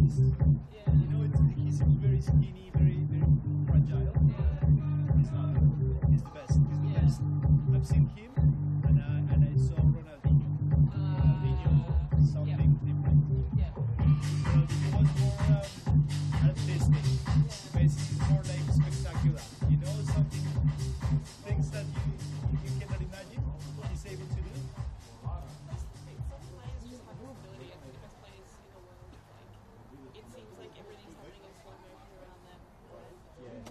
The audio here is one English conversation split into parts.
He seems very skinny, very fragile. He's the best. He's the best. I've seen him, and I saw Ronaldinho. Ronaldinho, something different. Ronaldinho was more artistic. Messi is more like spectacular. Something, things that you cannot imagine. He's able to do. It seems like everything's happening in slow motion around them. Like,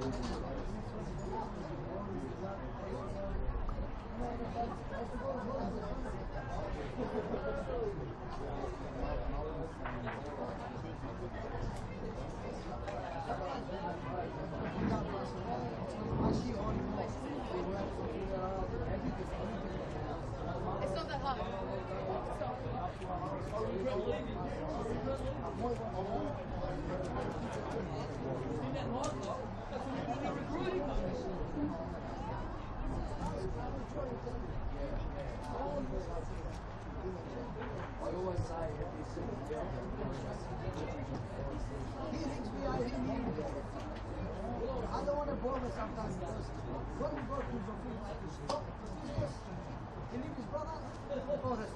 It's not that hard. I don't want to bother sometimes because when we go to the food, stop. He leave his brother. Oh, that's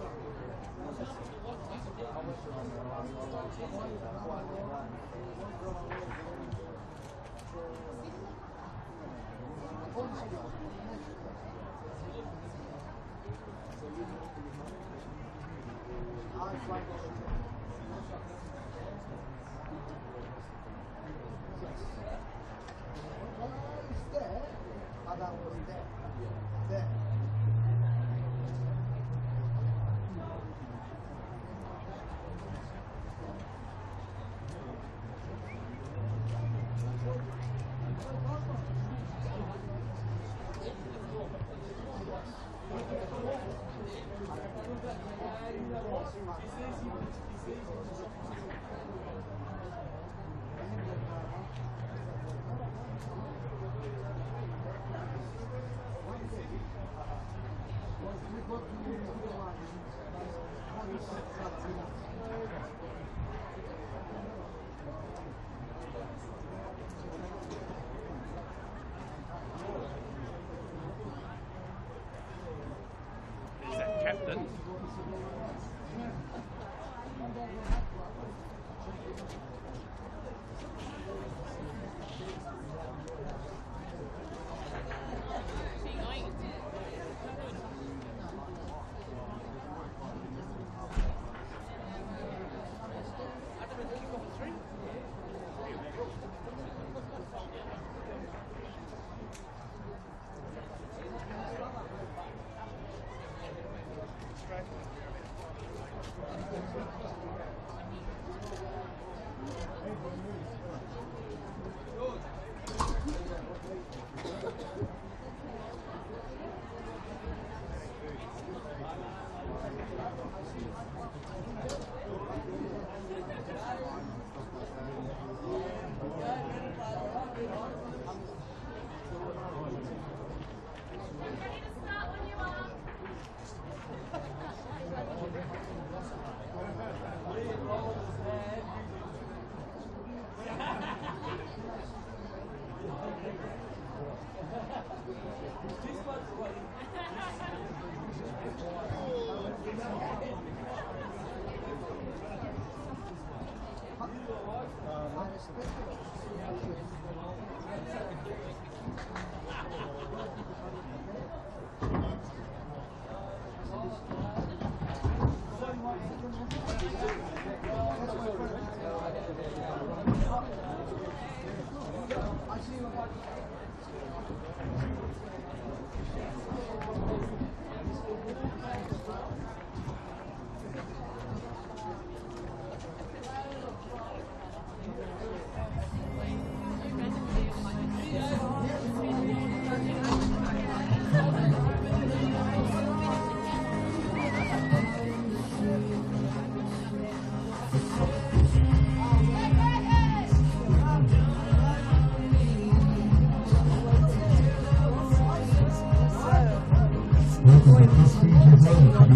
Is that captain?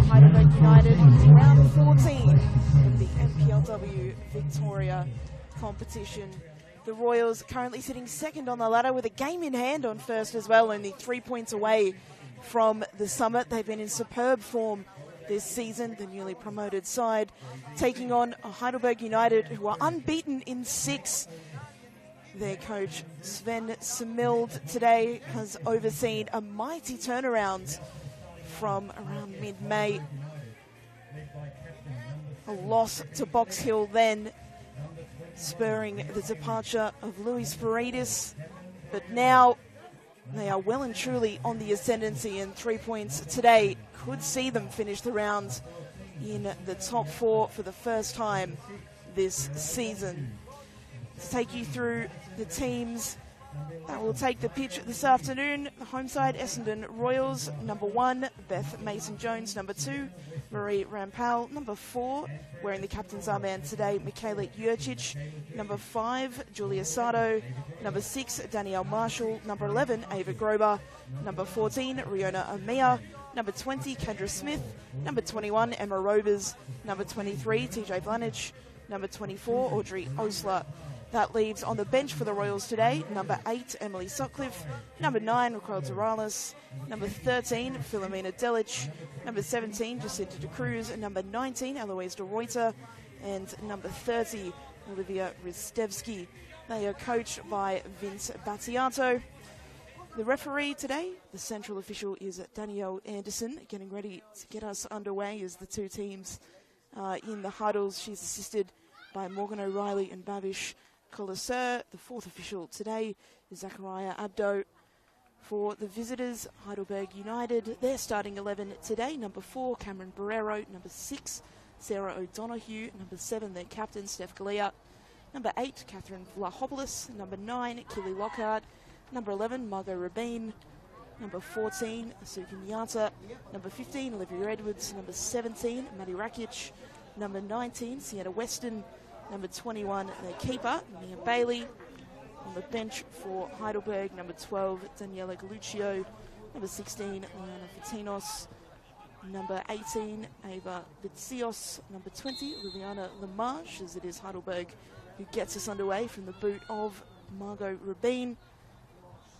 Heidelberg United, round 14 of the NPLW Victoria competition. The Royals currently sitting second on the ladder with a game in hand on first as well, only 3 points away from the summit. They've been in superb form this season, the newly promoted side, taking on Heidelberg United, who are unbeaten in 6. Their coach, Sven Semild, today has overseen a mighty turnaround from around mid-May. A loss to Box Hill then, spurring the departure of Luis Paredes But now they are well and truly on the ascendancy, and 3 points today could see them finish the round in the top 4 for the first time this season. To take you through the teams that will take the pitch this afternoon: the home side, Essendon Royals. Number 1, Beth Mason-Jones. Number 2, Marie Rampal. Number 4, wearing the captain's armband today, Michaela Jurcic. Number 5, Julia Sardo. Number 6, Danielle Marshall. Number 11, Ava Grober. Number 14, Riona Amia. Number 20, Kendra Smith. Number 21, Emma Robers. Number 23, TJ Blanich. Number 24, Audrey Osler. That leaves on the bench for the Royals today: number 8, Emily Sutcliffe; number 9, Raquel Torales; number 13, Philomena Delic; number 17, Jacinta de Cruz; and number 19, Eloise de Reuter; and number 30, Olivia Ristevski. They are coached by Vince Battiato. The referee today, the central official, is Danielle Anderson, getting ready to get us underway as the two teams in the huddles. She's assisted by Morgan O'Reilly and Bavish Colasser. The fourth official today is Zachariah Abdo. For the visitors, Heidelberg United, their starting 11 today: number 4, Cameron Barrero; number 6, Sarah O'Donoghue; number 7, their captain, Steph Galea; number 8, Catherine Vlahopoulos; number 9, Killy Lockhart; number 11, Margot Rabin; number 14, Asuka Miata; number 15, Olivia Edwards; number 17, Maddie Rakic; number 19, Sienna Weston; number 21, their keeper, Mia Bailey. On the bench for Heidelberg, number 12, Daniela Galuccio; number 16, Liana Fatinos; number 18, Ava Bitsios; number 20, Liliana Lamarche, as it is Heidelberg who gets us underway from the boot of Margot Rabin.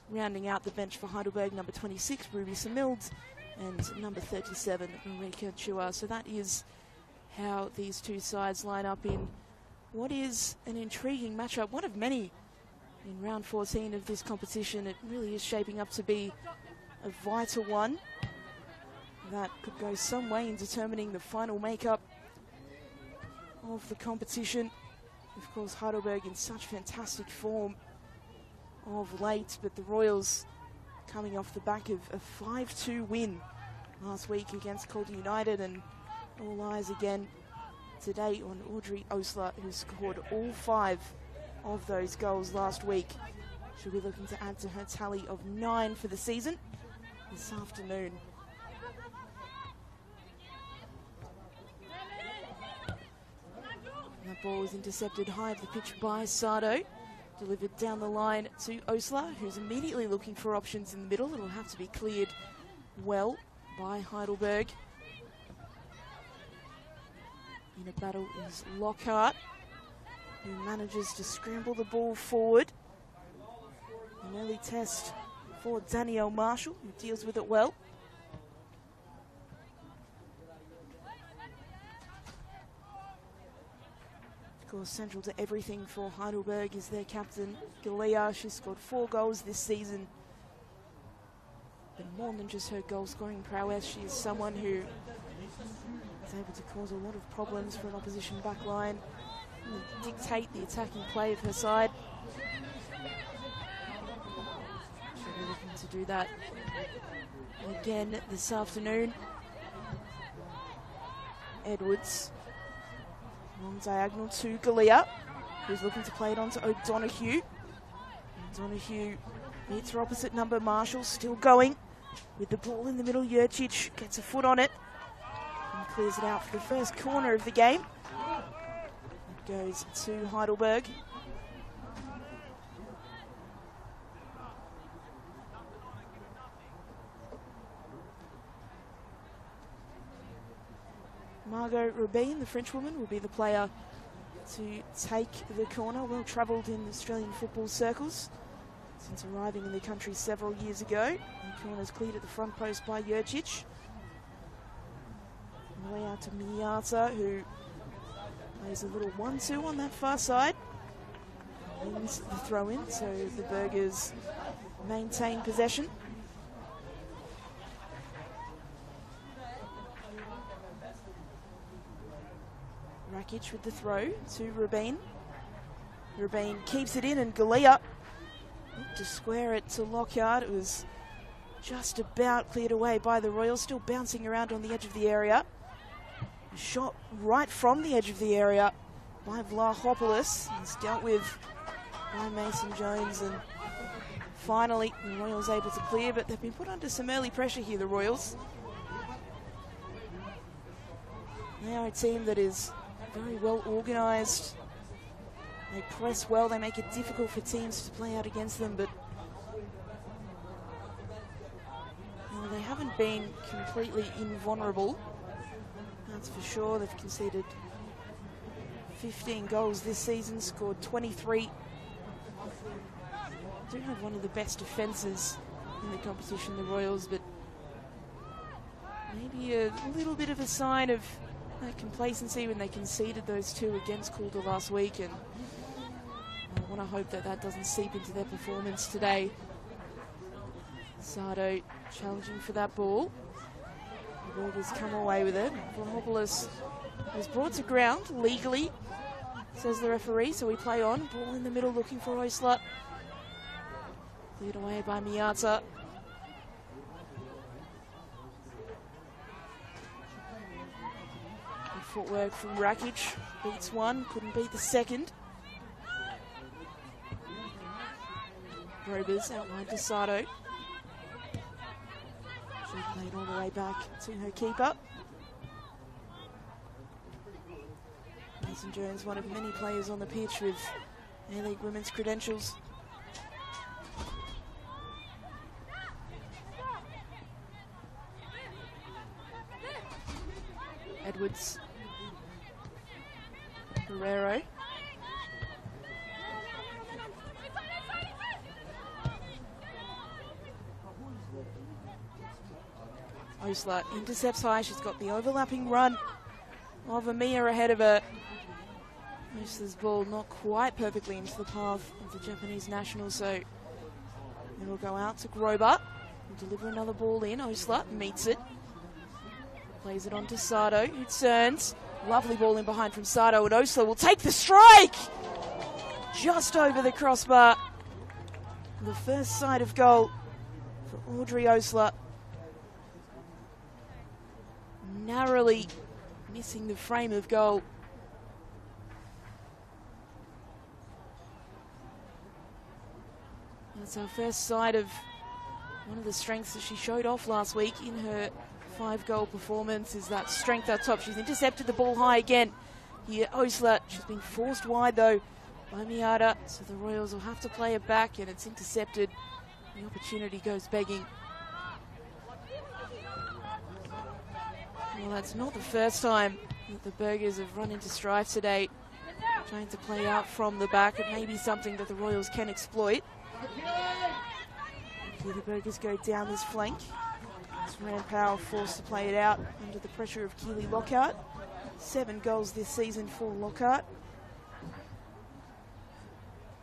Rounding out the bench for Heidelberg, number 26, Ruby Samild; and number 37, Marika Chua. So that is how these two sides line up in what is an intriguing matchup, one of many in round 14 of this competition. It really is shaping up to be a vital one that could go some way in determining the final makeup of the competition. Of course, Heidelberg in such fantastic form of late, but the Royals coming off the back of a 5-2 win last week against Calder United, and all eyes again today on Audrey Osler, who scored all 5 of those goals last week. She'll be looking to add to her tally of 9 for the season this afternoon. That ball was intercepted high of the pitch by Sardo. Delivered down the line to Osler, who's immediately looking for options in the middle. It'll have to be cleared well by Heidelberg. In a battle is Lockhart, who manages to scramble the ball forward. An early test for Danielle Marshall, who deals with it well. Of course, central to everything for Heidelberg is their captain, Galea. She's scored 4 goals this season. But more than just her goal-scoring prowess, she is someone who is able to cause a lot of problems for an opposition back line and dictate the attacking play of her side. She'll be looking to do that again this afternoon. Edwards, long diagonal to Galea, who's looking to play it on to O'Donoghue. O'Donoghue meets her opposite number, Marshall, still going with the ball in the middle. Jurcic gets a foot on it and clears it out for the first corner of the game. It goes to Heidelberg. Margot Rabin, the Frenchwoman, will be the player to take the corner. Well travelled in Australian football circles since arriving in the country several years ago. The corner's cleared at the front post by Jurcic. On the way out to Miata, who plays a little 1-2 on that far side. Wins the throw-in, so the Burgers maintain possession. Rakic with the throw to Rabin. Rabin keeps it in, and Galea Looked to square it to Lockhart. It was just about cleared away by the Royals, still bouncing around on the edge of the area. A shot right from the edge of the area by Vlahopoulos. It's dealt with by Mason Jones, and finally the Royals able to clear, but they've been put under some early pressure here, the Royals. They are a team that is very well organised. They press well, they make it difficult for teams to play out against them, but they haven't been completely invulnerable. That's for sure. They've conceded 15 goals this season, scored 23. Do have one of the best defences in the competition, the Royals, but maybe a little bit of a sign of complacency when they conceded those two against Calder last week, and I want to hope that that doesn't seep into their performance today. Sardo challenging for that ball. The Burgers come away with it. Vlahopoulos was brought to ground legally, says the referee, so we play on. Ball in the middle looking for Oisler. Cleared away by Miata. Good footwork from Rakic. Beats one, couldn't beat the second. Robers outlined to Sardo. She played all the way back to her keeper. Mason Jones, one of many players on the pitch with A-League women's credentials. Edwards. Guerrero. Osler intercepts high. She's got the overlapping run of Amia ahead of her. Osler's ball not quite perfectly into the path of the Japanese national, so it'll go out to Grober. He'll deliver another ball in. Osler meets it. Plays it on to Sardo, who turns. Lovely ball in behind from Sardo, and Osler will take the strike! Just over the crossbar. The first sight of goal for Audrey Osler. Narrowly missing the frame of goal. That's our first sight of one of the strengths that she showed off last week in her 5-goal performance, is that strength up top. She's intercepted the ball high again. Here, Osler, she's been forced wide though by Miata, so the Royals will have to play it back, and it's intercepted. The opportunity goes begging. Well, that's not the first time that the Burgers have run into strife today, trying to play out from the back. It may be something that the Royals can exploit. Here the Burgers go down this flank. It's Rand Powell forced to play it out under the pressure of Keely Lockhart. 7 goals this season for Lockhart.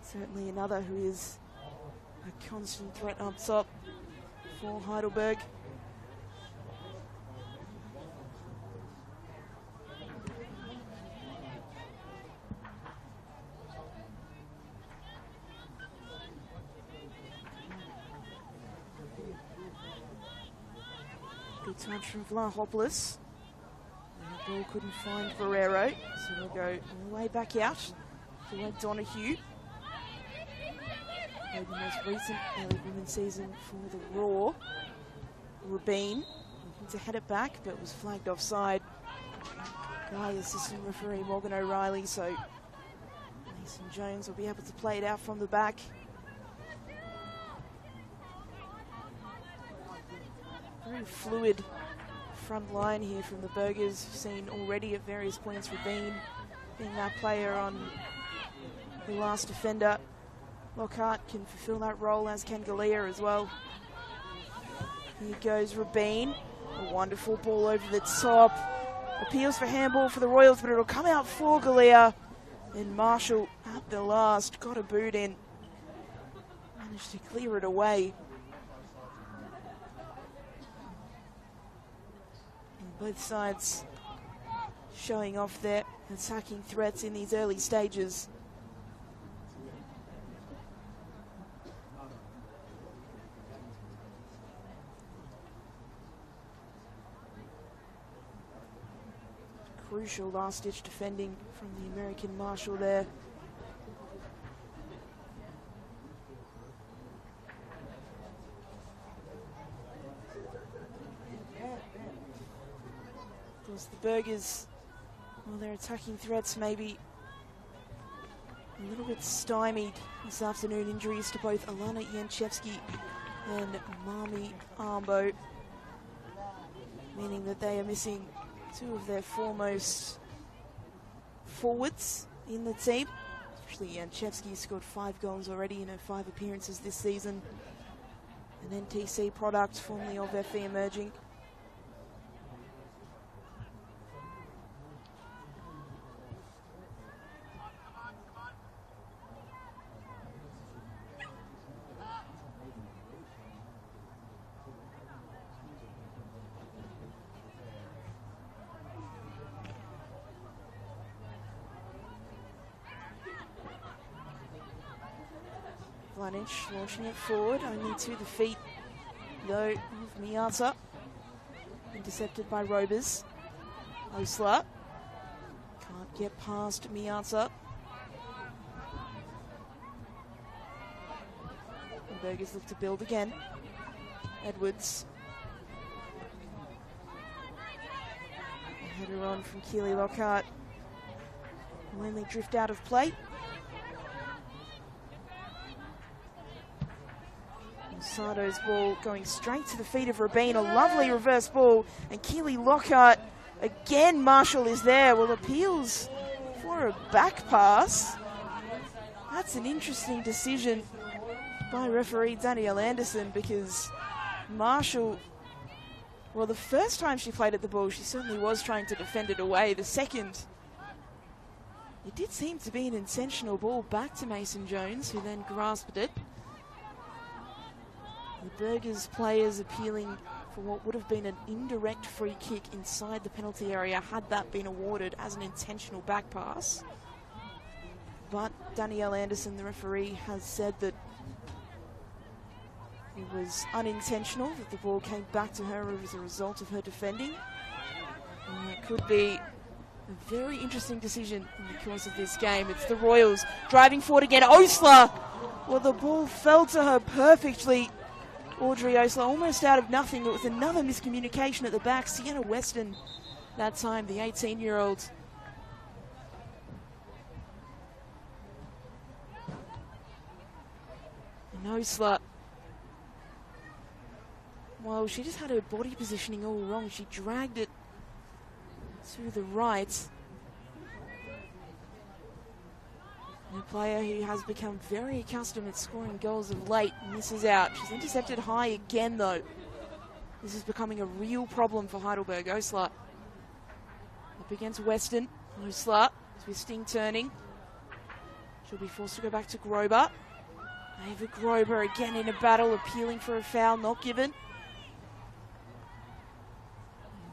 Certainly another who is a constant threat up top for Heidelberg. Good touch from Vlahopoulos. The ball couldn't find Barrero, so we'll go all the way back out to Donahue. Played the most recent A-League women's season for the Raw. Rabin looking to head it back, but was flagged offside by assistant referee Morgan O'Reilly, so Mason Jones will be able to play it out from the back. Very fluid front line here from the Burgers. We've seen already at various points Rabin being that player on the last defender. Lockhart can fulfill that role, as can Galea as well. Here goes Rabin. A wonderful ball over the top. Appeals for handball for the Royals, but it'll come out for Galea. And Marshall at the last got a boot in. Managed to clear it away. Both sides showing off their attacking threats in these early stages. crucial last-ditch defending from the American Marshal there. Of course, the Burgers, well, their attacking threats maybe a little bit stymied this afternoon. Injuries to both Alana Janchevsky and Mami Armbo, meaning that they are missing two of their foremost forwards in the team. Especially Janchevsky scored 5 goals already in her 5 appearances this season. An NTC product, formerly of FE Emerging. Vlanich launching it forward, only to the feet though of Miata. Intercepted by Robers. Osler can't get past Miata. The Burgers look to build again. Edwards. A header on from Keely Lockhart. Will only drift out of play. Sado's ball going straight to the feet of Rabin. A lovely reverse ball. And Keely Lockhart, again, Marshall is there. Well, appeals for a back pass. That's an interesting decision by referee Danielle Anderson, because Marshall, well, the first time she played at the ball, she certainly was trying to defend it away. The second, it did seem to be an intentional ball back to Mason Jones, who then grasped it. The Burgers players appealing for what would have been an indirect free kick inside the penalty area had that been awarded as an intentional back pass. But Danielle Anderson, the referee, has said that it was unintentional, that the ball came back to her as a result of her defending. And it could be a very interesting decision in the course of this game. It's the Royals driving forward again. Osler! Well, the ball fell to her perfectly. Audrey Osler almost out of nothing. It was another miscommunication at the back. Sienna Weston, that time, the 18-year-old. And Osler, well, she just had her body positioning all wrong. She dragged it to the right. And a player who has become very accustomed at scoring goals of late misses out. She's intercepted high again, though. This is becoming a real problem for Heidelberg. Osler up against Weston. Osler twisting, turning. She'll be forced to go back to Grober. Ava Grober again in a battle, appealing for a foul, not given.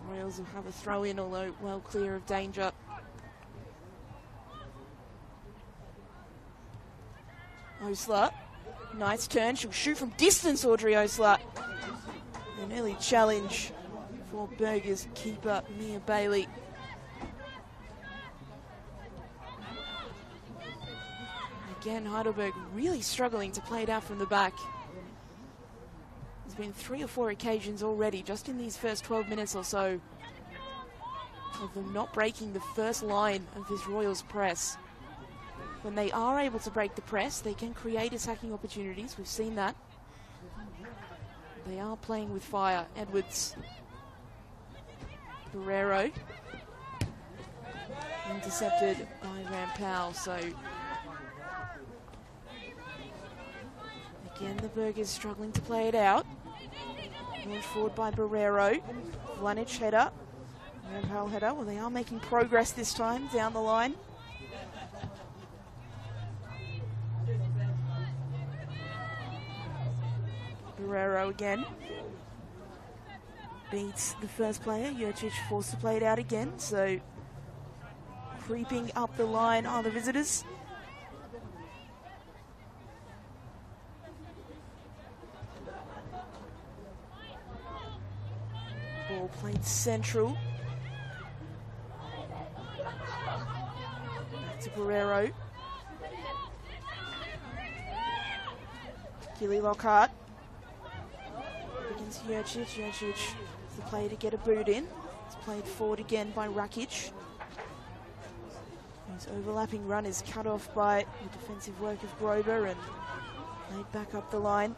The Royals will have a throw in, although well clear of danger. Osler, nice turn. She'll shoot from distance, Audrey Osler. An early challenge for Burgers keeper Mia Bailey. Again, Heidelberg really struggling to play it out from the back. There's been 3 or 4 occasions already, just in these first 12 minutes or so, of them not breaking the first line of this Royals press. When they are able to break the press, they can create attacking opportunities. We've seen that. They are playing with fire. Edwards. Barrero. Intercepted by Rampal. So, again, the Burgers struggling to play it out. Launched forward by Barrero. Vlanich header. Rampal header. Well, they are making progress this time down the line. Barrero again. Beats the first player. Jurcic forced to play it out again. So, creeping up the line are the visitors. Ball played central. to Pereiro. Gilly Lockhart. Against Jurcic. Jurcic is the player to get a boot in. It's played forward again by Rakic. His overlapping run is cut off by the defensive work of Grober and played back up the line.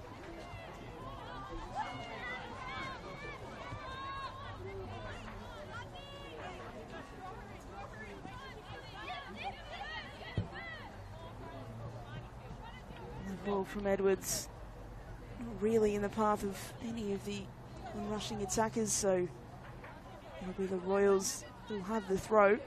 Ball from Edwards, not really in the path of any of the rushing attackers, so it'll be the Royals who'll have the throw.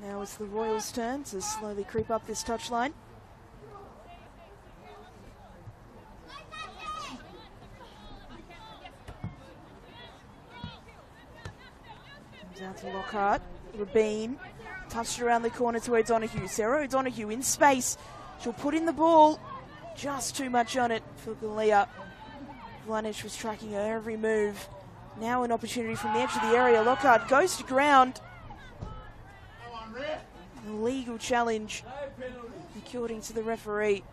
Now it's the Royals' turn to slowly creep up this touchline. Comes out to Lockhart. Rabin touched around the corner to O'Donoghue. Sarah O'Donoghue in space. She'll put in the ball. Just too much on it for Galea. Vlanic was tracking her every move. Now an opportunity from the edge of the area. Lockhart goes to ground. Illegal challenge, according to the referee.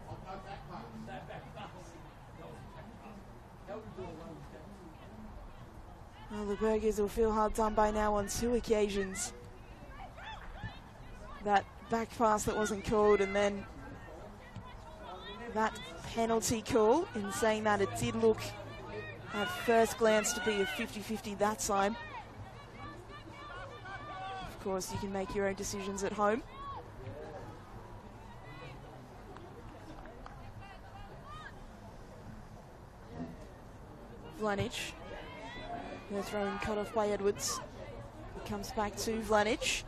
Well, the Burgers will feel hard done by now on 2 occasions. That back pass that wasn't called, and then that penalty call. In saying that, it did look at first glance to be a 50-50 that time. Of course, you can make your own decisions at home. Vlanic. Her throw cut off by Edwards. It comes back to Vlanic,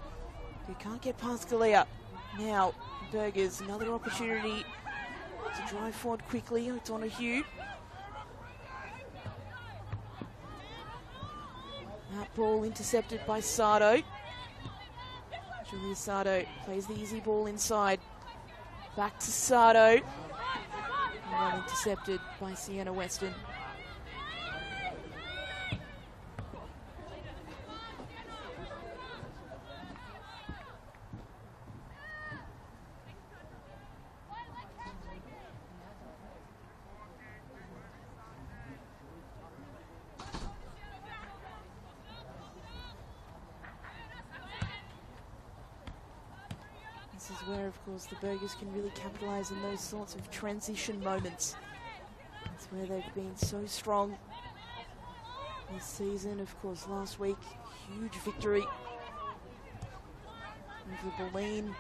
who can't get past Galea. Now, Burgers, another opportunity to drive forward quickly. O'Donoghue. That ball intercepted by Sardo. Julia Sardo plays the easy ball inside. Back to Sardo. And then intercepted by Sienna Weston. This is where, of course, the Burgers can really capitalise on those sorts of transition moments. That's where they've been so strong this season. Of course, last week, huge victory over Boleyn.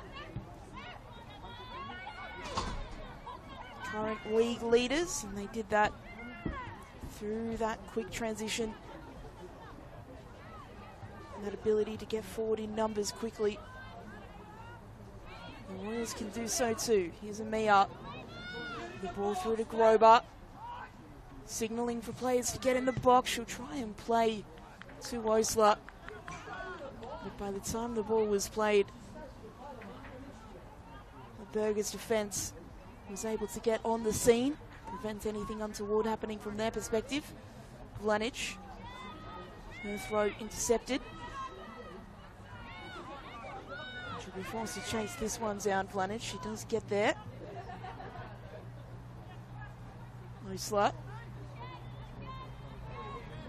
Current league leaders, and they did that through that quick transition and that ability to get forward in numbers quickly. The Royals can do so too. Here's Amia. The ball through to Grober. Signalling for players to get in the box. She'll try and play to Osler. But by the time the ball was played, the Burgers' defence was able to get on the scene, prevent anything untoward happening from their perspective. Vlanic. Her throw intercepted. She'll be forced to chase this one down, Vlanic. She does get there. Osler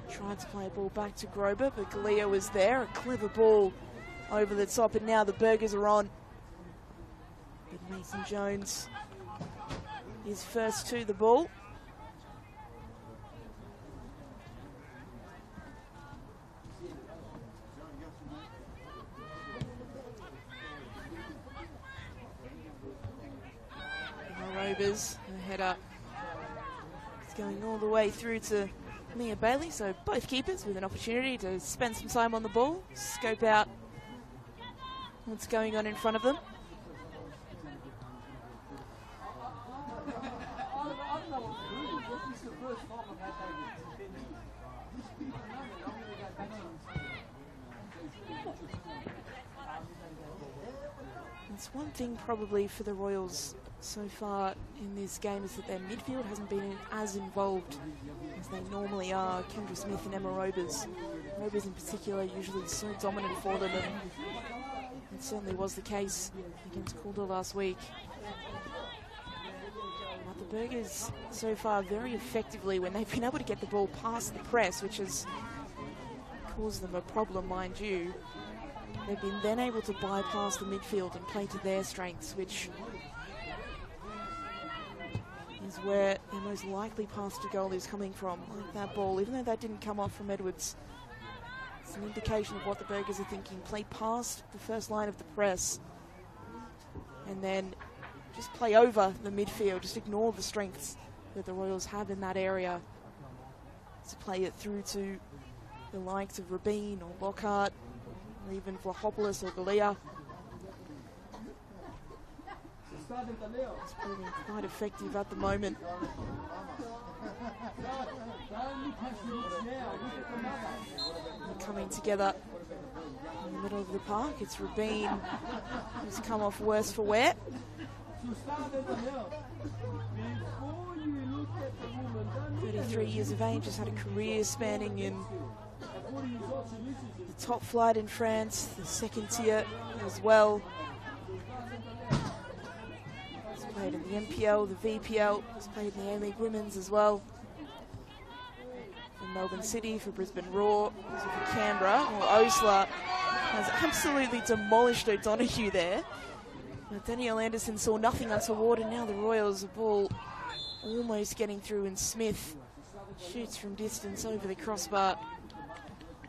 tried to play a ball back to Grober, but Galea was there. A clever ball over the top, and now the Burgers are on. But Mason Jones is first to the ball. Rovers, her header is going all the way through to Mia Bailey, so both keepers with an opportunity to spend some time on the ball, scope out what's going on in front of them. It's one thing probably for the Royals so far in this game is that their midfield hasn't been as involved as they normally are. Kendra Smith and Emma Robers. Robers in particular usually so dominant for them, and it certainly was the case against Calder last week. But the Burgers so far very effectively when they've been able to get the ball past the press, which has caused them a problem, mind you. They've been then able to bypass the midfield and play to their strengths, which is where their most likely path to goal is coming from. Like that ball, even though that didn't come off from Edwards, it's an indication of what the Burgers are thinking. Play past the first line of the press and then just play over the midfield. Just ignore the strengths that the Royals have in that area. To play it through to the likes of Rabin or Lockhart, or even Vlahopoulos or Galea. It's proving quite effective at the moment. They're coming together in the middle of the park. It's Rabin who's come off worse for wear. 33 years of age, has had a career spanning in the top flight in France, the second tier as well. He's played in the NPL, the VPL, he's played in the A-League Women's as well. For Melbourne City, for Brisbane Roar, for Canberra. Well, Osler has absolutely demolished O'Donoghue there. But Danielle Anderson saw nothing untoward, and now the Royals, the ball almost getting through, and Smith shoots from distance over the crossbar.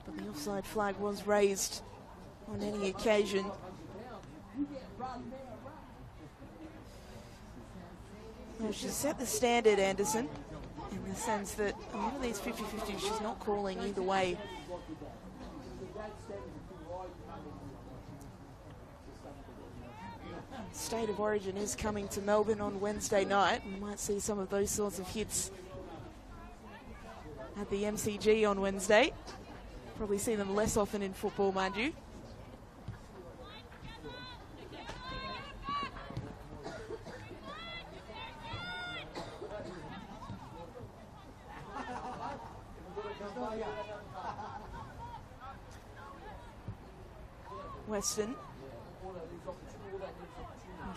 But the offside flag was raised on any occasion. Well, she's set the standard, Anderson, in the sense that a lot of these 50-50s she's not calling either way. State of Origin is coming to Melbourne on Wednesday night. We might see some of those sorts of hits at the MCG on Wednesday. Probably see them less often in football, mind you. Weston.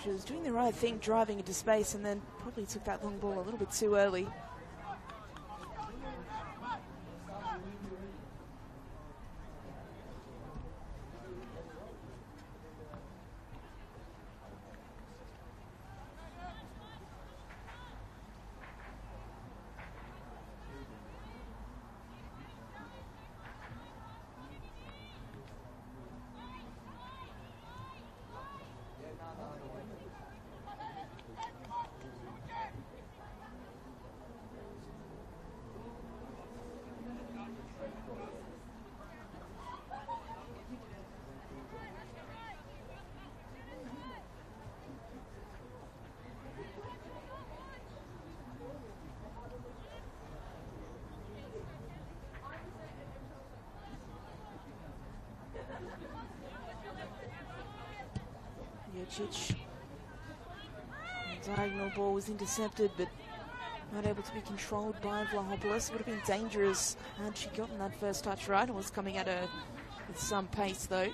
She was doing the right thing, driving into space, and then probably took that long ball a little bit too early. Diagonal ball was intercepted, but not able to be controlled by Vlahopoulos. Would have been dangerous had she gotten that first touch right. It was coming at her with some pace, though.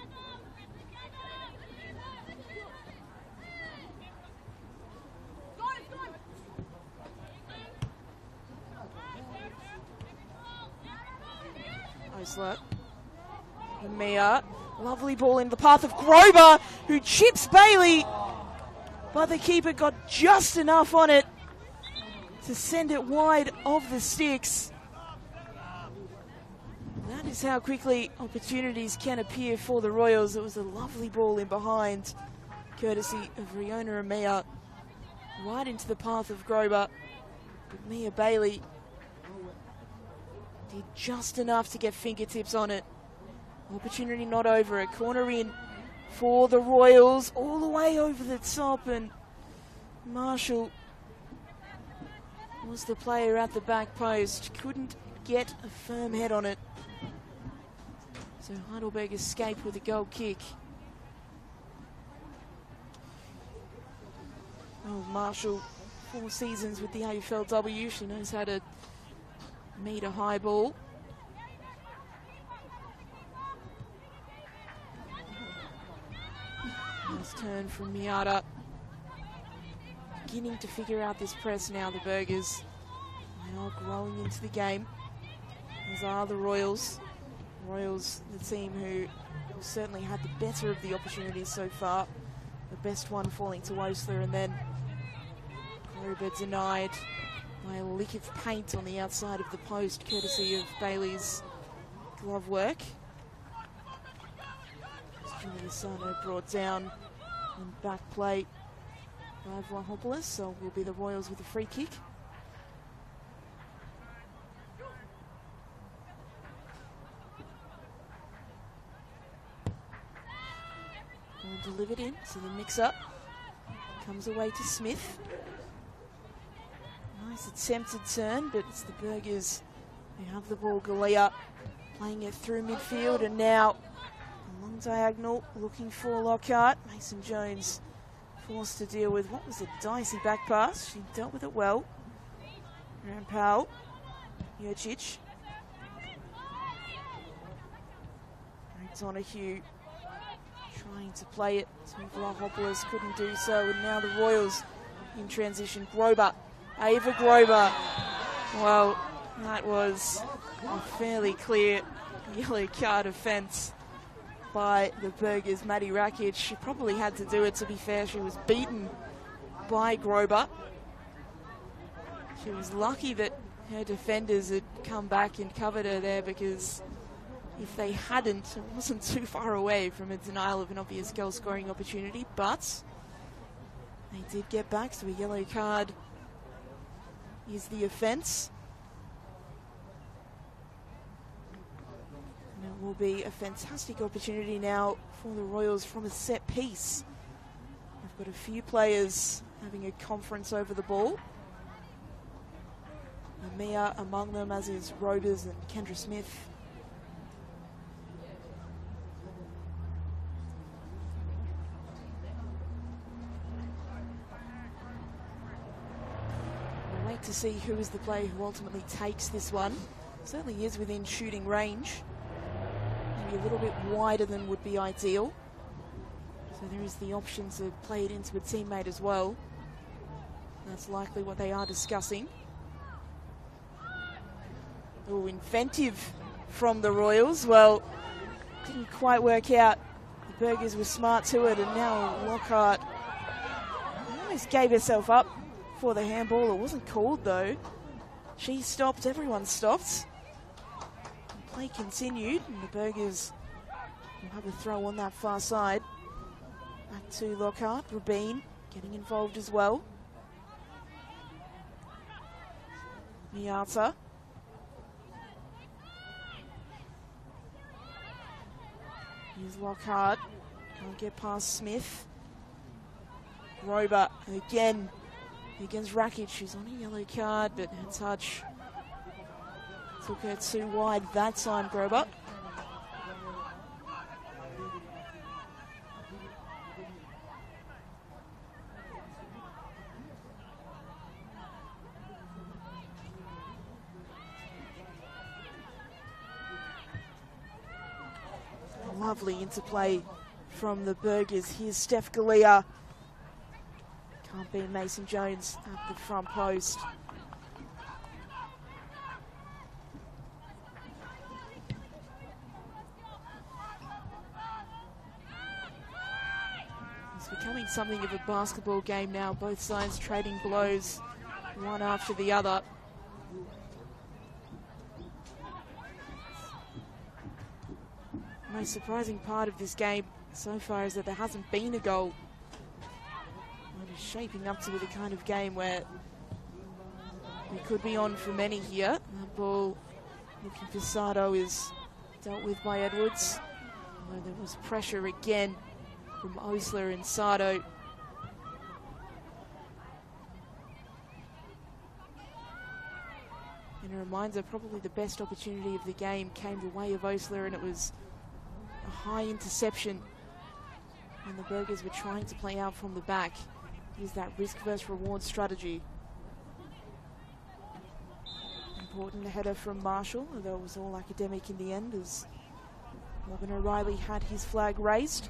Osler. Mia. Lovely ball in the path of Grover, who chips Bailey, but the keeper got just enough on it to send it wide of the sticks. That is how quickly opportunities can appear for the Royals. It was a lovely ball in behind, courtesy of Riona Amea, right into the path of Grover. But Mia Bailey did just enough to get fingertips on it. Opportunity not over, a corner in for the Royals, all the way over the top, and Marshall was the player at the back post, couldn't get a firm head on it. So Heidelberg escaped with a goal kick. of Marshall, 4 seasons with the AFLW. She knows how to meet a high ball. Nice turn from Miata. Beginning to figure out this press now, the Burgers. They are growing into the game, as are the Royals. Royals, the team who certainly had the better of the opportunities so far. The best one falling to Osler, and then Grover denied by a lick of paint on the outside of the post, courtesy of Bailey's glove work. Julia Sano brought down and back play by Vlahopoulos, so will be the Royals with a free kick. Ball delivered in, so the mix-up comes away to Smith. Nice attempted turn, but it's the Burgers who have the ball. Galea playing it through midfield, and now a long diagonal looking for Lockhart. Mason Jones forced to deal with what was a dicey back pass. She dealt with it well. Rampal, Jurcic. Donahue trying to play it to Vlahopoulos, couldn't do so, and now the Royals in transition. Grober, Ava Grober. Well, that was a fairly clear yellow card offence by the Burgers. Maddie Rakic, she probably had to do it, to be fair. She was beaten by Grober. She was lucky that her defenders had come back and covered her there, because if they hadn't, it wasn't too far away from a denial of an obvious goal scoring opportunity, but they did get back, so a yellow card is the offence. And it will be a fantastic opportunity now for the Royals from a set piece. They've got a few players having a conference over the ball. Mia among them, as is Robers and Kendra Smith. We'll wait to see who is the player who ultimately takes this one. Certainly is within shooting range. Maybe a little bit wider than would be ideal. So there is the option to play it into a teammate as well. That's likely what they are discussing. Oh, inventive from the Royals. Well, didn't quite work out. The Burgers were smart to it, and now Lockhart almost gave herself up for the handball. It wasn't called though. She stopped, everyone stopped. And play continued, and the Burgers will have a throw on that far side. Back to Lockhart. Rabin getting involved as well. Miata. Here's Lockhart. Can't get past Smith. Grober again against Rakic. She's on a yellow card, but her touch took her too wide that time, Grober. Lovely interplay from the Burgers. Here's Steph Galea. Can't beat Mason Jones at the front post. It's becoming something of a basketball game now. Both sides trading blows, one after the other. Most surprising part of this game so far is that there hasn't been a goal. It is shaping up to be the kind of game where we could be on for many here. That ball looking for Sardo is dealt with by Edwards. Although there was pressure again from Osler and Sardo. And a reminder, probably the best opportunity of the game came the way of Osler, and it was a high interception, and the Burgers were trying to play out from the back. use that risk versus reward strategy. Important header from Marshall, although it was all academic in the end as Morgan O'Reilly had his flag raised.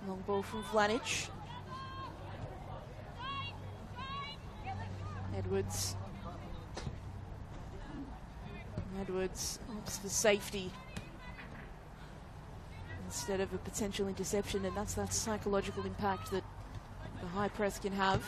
Long ball from Vlanich. Edwards. Edwards opts for safety instead of a potential interception, and that's that psychological impact that the high press can have.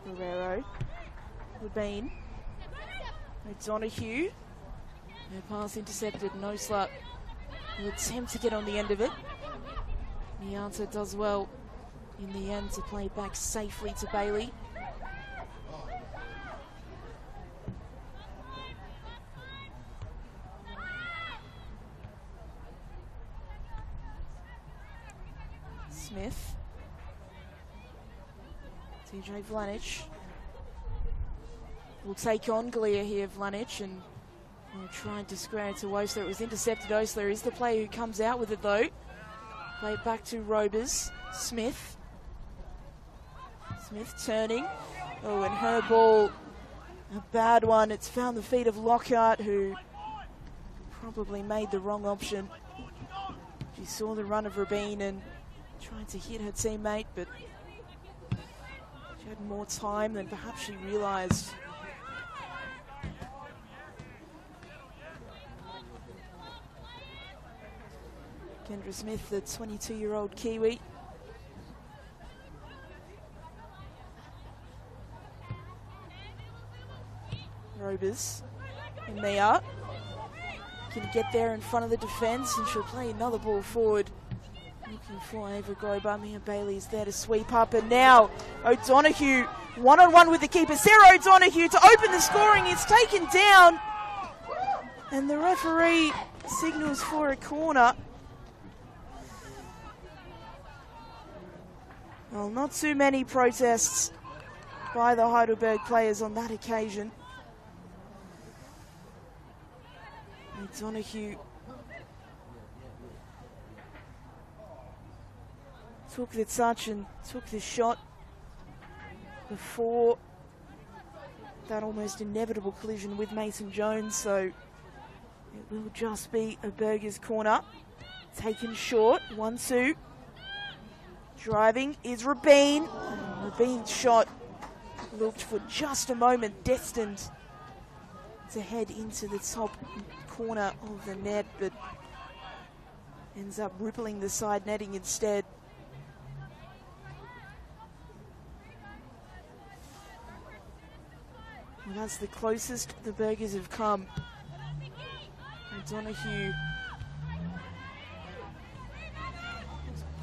Guerrero, Labine, O'Donoghue, her pass intercepted, no slut, will attempt to get on the end of it. Nianta does well in the end to play back safely to Bailey. Smith. TJ Vlanich will take on Galea here, Vlanich, and will try to square it to Osler. It was intercepted. Osler is the player who comes out with it though. Play it back to Robers. Smith. Smith turning. Oh, and her ball, a bad one. It's found the feet of Lockhart, who probably made the wrong option. She saw the run of Rabin and tried to hit her teammate, but she had more time than perhaps she realised. Kendra Smith, the 22-year-old Kiwi. Robers, and Mia can get there in front of the defence, and she'll play another ball forward. Looking for Ava Grober. Mia Bailey is there to sweep up, and now O'Donoghue one-on-one with the keeper. Sarah O'Donoghue to open the scoring. It's taken down, and the referee signals for a corner. Well, not too many protests by the Heidelberg players on that occasion. O'Donoghue took the touch and took the shot before that almost inevitable collision with Mason Jones, so it will just be a Burgers corner. Taken short, 1-2. Driving is Rabin. Rabin's shot looked for just a moment destined to head into the top corner of the net, but ends up rippling the side netting instead. Well, that's the closest the Burgers have come. O'Donoghue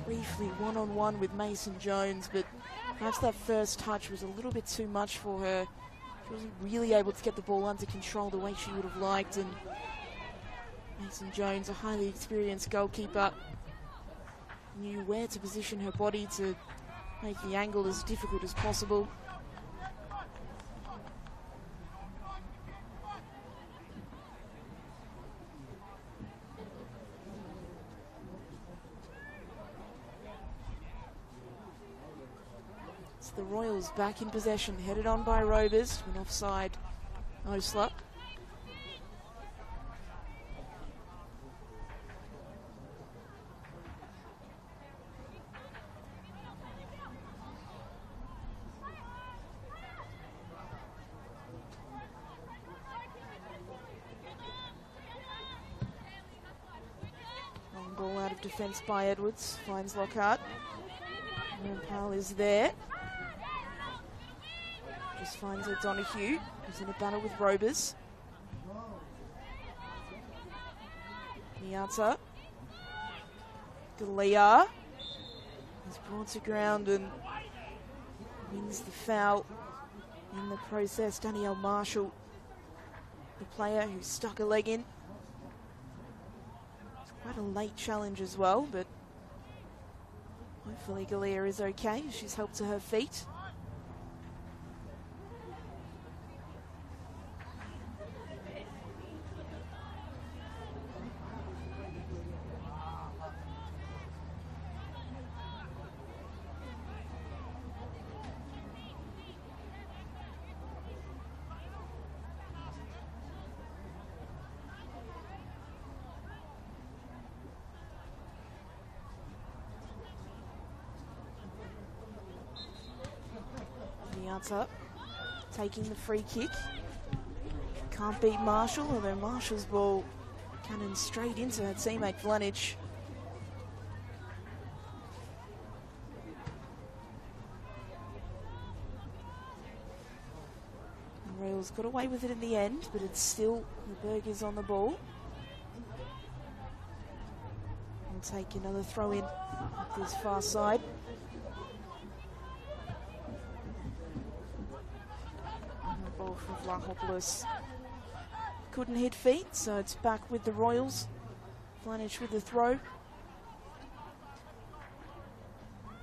briefly one-on-one with Mason Jones, but perhaps that first touch was a little bit too much for her. She wasn't really able to get the ball under control the way she would have liked, and Mason Jones, a highly experienced goalkeeper, knew where to position her body to make the angle as difficult as possible. The Royals back in possession, headed on by Robers, an offside Osler. Long ball out of defence by Edwards, finds Lockhart. Rampal is there. Just finds O'Donoghue, who's in a battle with Robers. Nianta. Galea is brought to ground and wins the foul. In the process, Danielle Marshall, the player who stuck a leg in. It's quite a late challenge as well, but hopefully Galea is okay. She's helped to her feet. Up, taking the free kick. Can't beat Marshall, although Marshall's ball cannon straight into her teammate Vlanich. The Royals got away with it in the end, but it's still the Burgers on the ball. We'll take another throw in at this far side. From Vlahopoulos. Couldn't hit feet, so it's back with the Royals. Vlanich with the throw.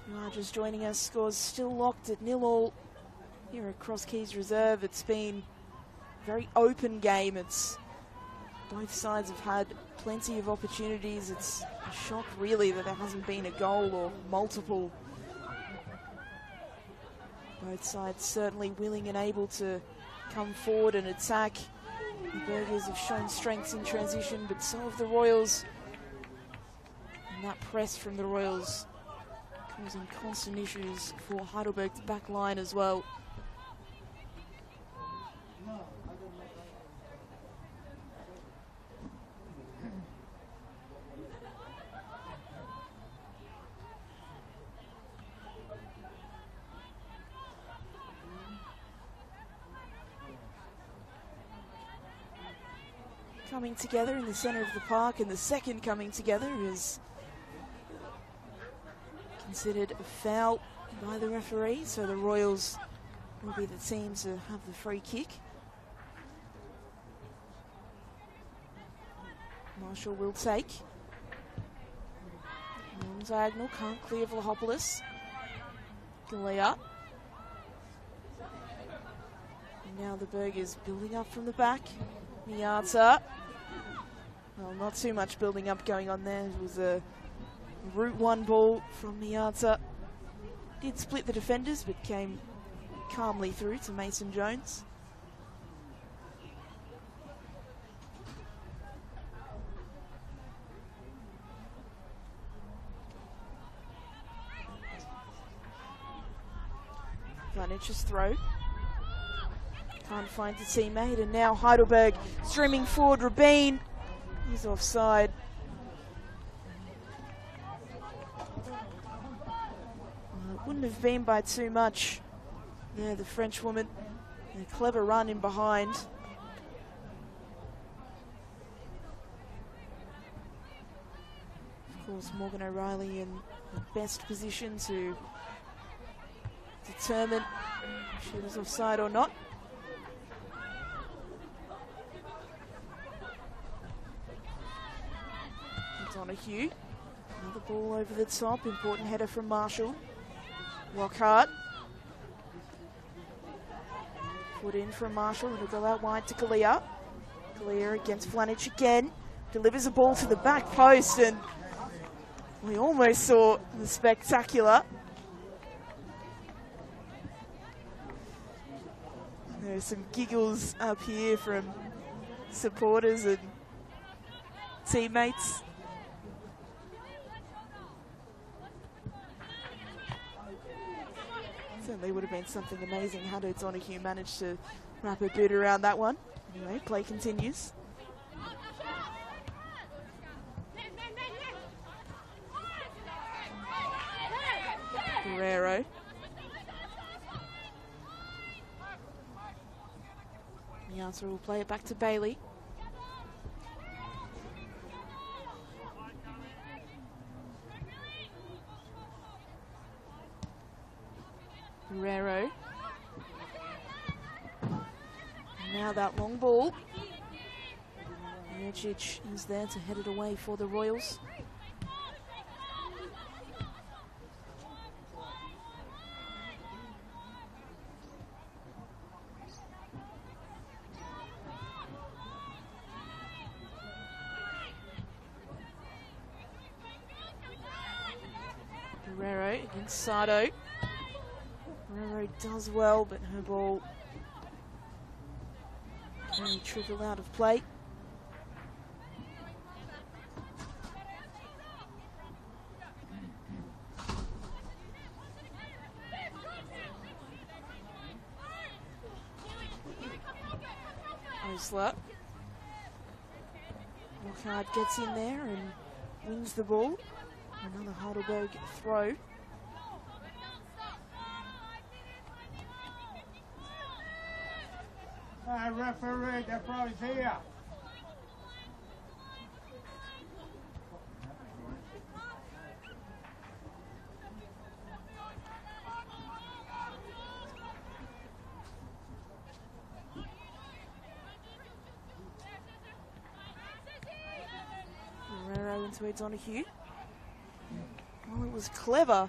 You are just joining us. Scores still locked at 0-0 here at Cross Keys Reserve. It's been a very open game. It's both sides have had plenty of opportunities. It's a shock really that there hasn't been a goal or multiple. Both sides certainly willing and able to come forward and attack. The Burgers have shown strengths in transition, but so have the Royals. And that press from the Royals causing constant issues for Heidelberg's back line as well. Coming together in the centre of the park, and the second coming together is considered a foul by the referee, so the Royals will be the team to have the free kick. Marshall will take. Long diagonal, can't clear Vlahopoulos. Galea. And now the Burgers building up from the back. Miata. Well, not too much building up going on there. It was a Route 1 ball from Miata. Did split the defenders, but came calmly through to Mason Jones. Vlanich's throw. Can't find the teammate, and now Heidelberg streaming forward. Rabin, he's offside. Well, it wouldn't have been by too much. Yeah, the French woman, a clever run in behind. Of course, Morgan O'Reilly in the best position to determine if she was offside or not. Donahue, another ball over the top, important header from Marshall. Lockhart. Put in from Marshall, it'll go out wide to Galea. Galea against Vlanich again, delivers a ball to the back post, and we almost saw the spectacular. There's some giggles up here from supporters and teammates. Certainly would have been something amazing had Donahue managed to wrap her boot around that one. Anyway, play continues. Guerrero. Miata will play it back to Bailey. Guerrero. now that long ball. Jurcic is there to head it away for the Royals. Guerrero against Sardo. Guerrero does well, but her ball only trickle out of play. Osler. Lockhart gets in there and wins the ball. Another Heidelberg throw. Referee, the throw is here. Guerrero into O'Donoghue. Well, it was clever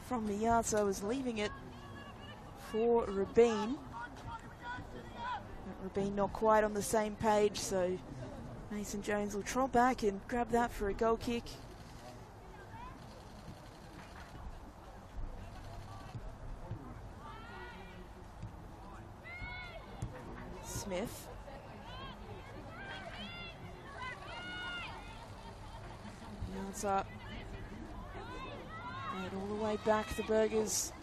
from the yard, so I was leaving it for Rabin. But Rabin not quite on the same page, so Mason Jones will trot back and grab that for a goal kick. Smith. Yards up. And all the way back, the Burgers.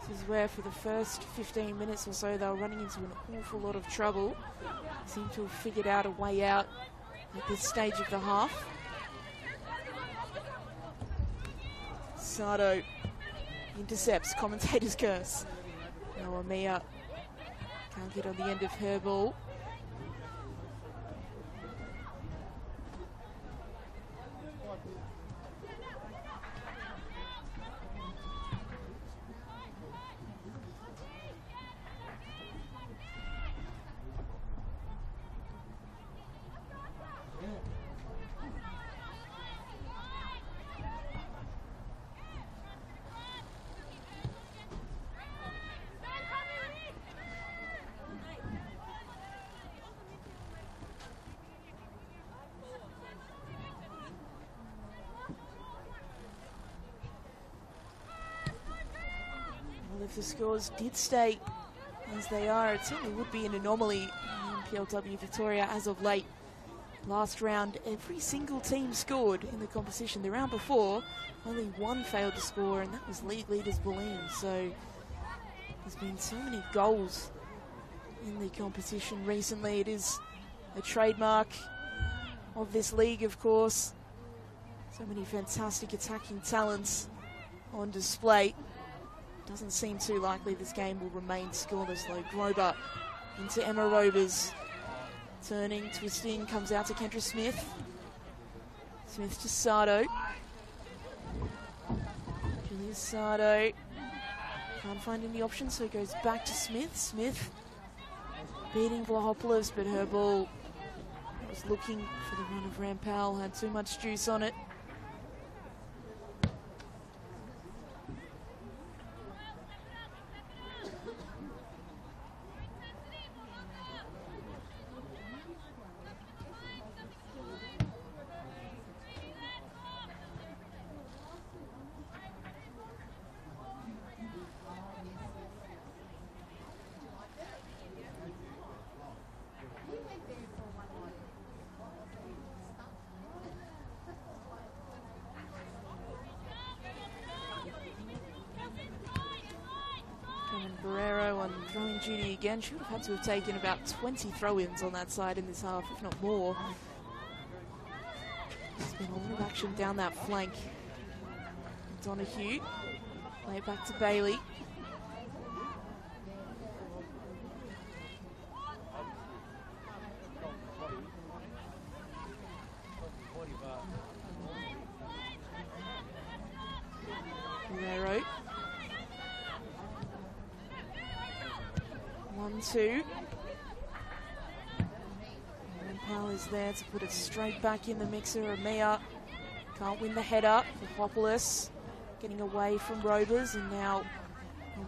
This is where for the first 15 minutes or so they were running into an awful lot of trouble. Seem to have figured out a way out at this stage of the half. Sardo intercepts, commentator's curse. Noah Mia can't get on the end of her ball. If the scores did stay as they are, it certainly would be an anomaly in NPLW Victoria as of late. Last round, every single team scored in the competition. The round before, only one failed to score, and that was league leaders Bulleen. So there's been so many goals in the competition recently. It is a trademark of this league, of course. So many fantastic attacking talents on display. Doesn't seem too likely this game will remain scoreless though. Grober into Emma Rovers. Turning, twisting, comes out to Kendra Smith. Smith to Sardo. Julia Sardo. Can't find any options, so it goes back to Smith. Smith beating Vlahopoulos, but her ball was looking for the run of Rampal, had too much juice on it. Duty again. She would have had to have taken about 20 throw-ins on that side in this half, if not more. There's been a lot of action down that flank. Donoghue, play it back to Bailey. Guerrero. 1-2. Powell is there to put it straight back in the mixer. Amia can't win the header for Hopoulos. Getting away from Robers and now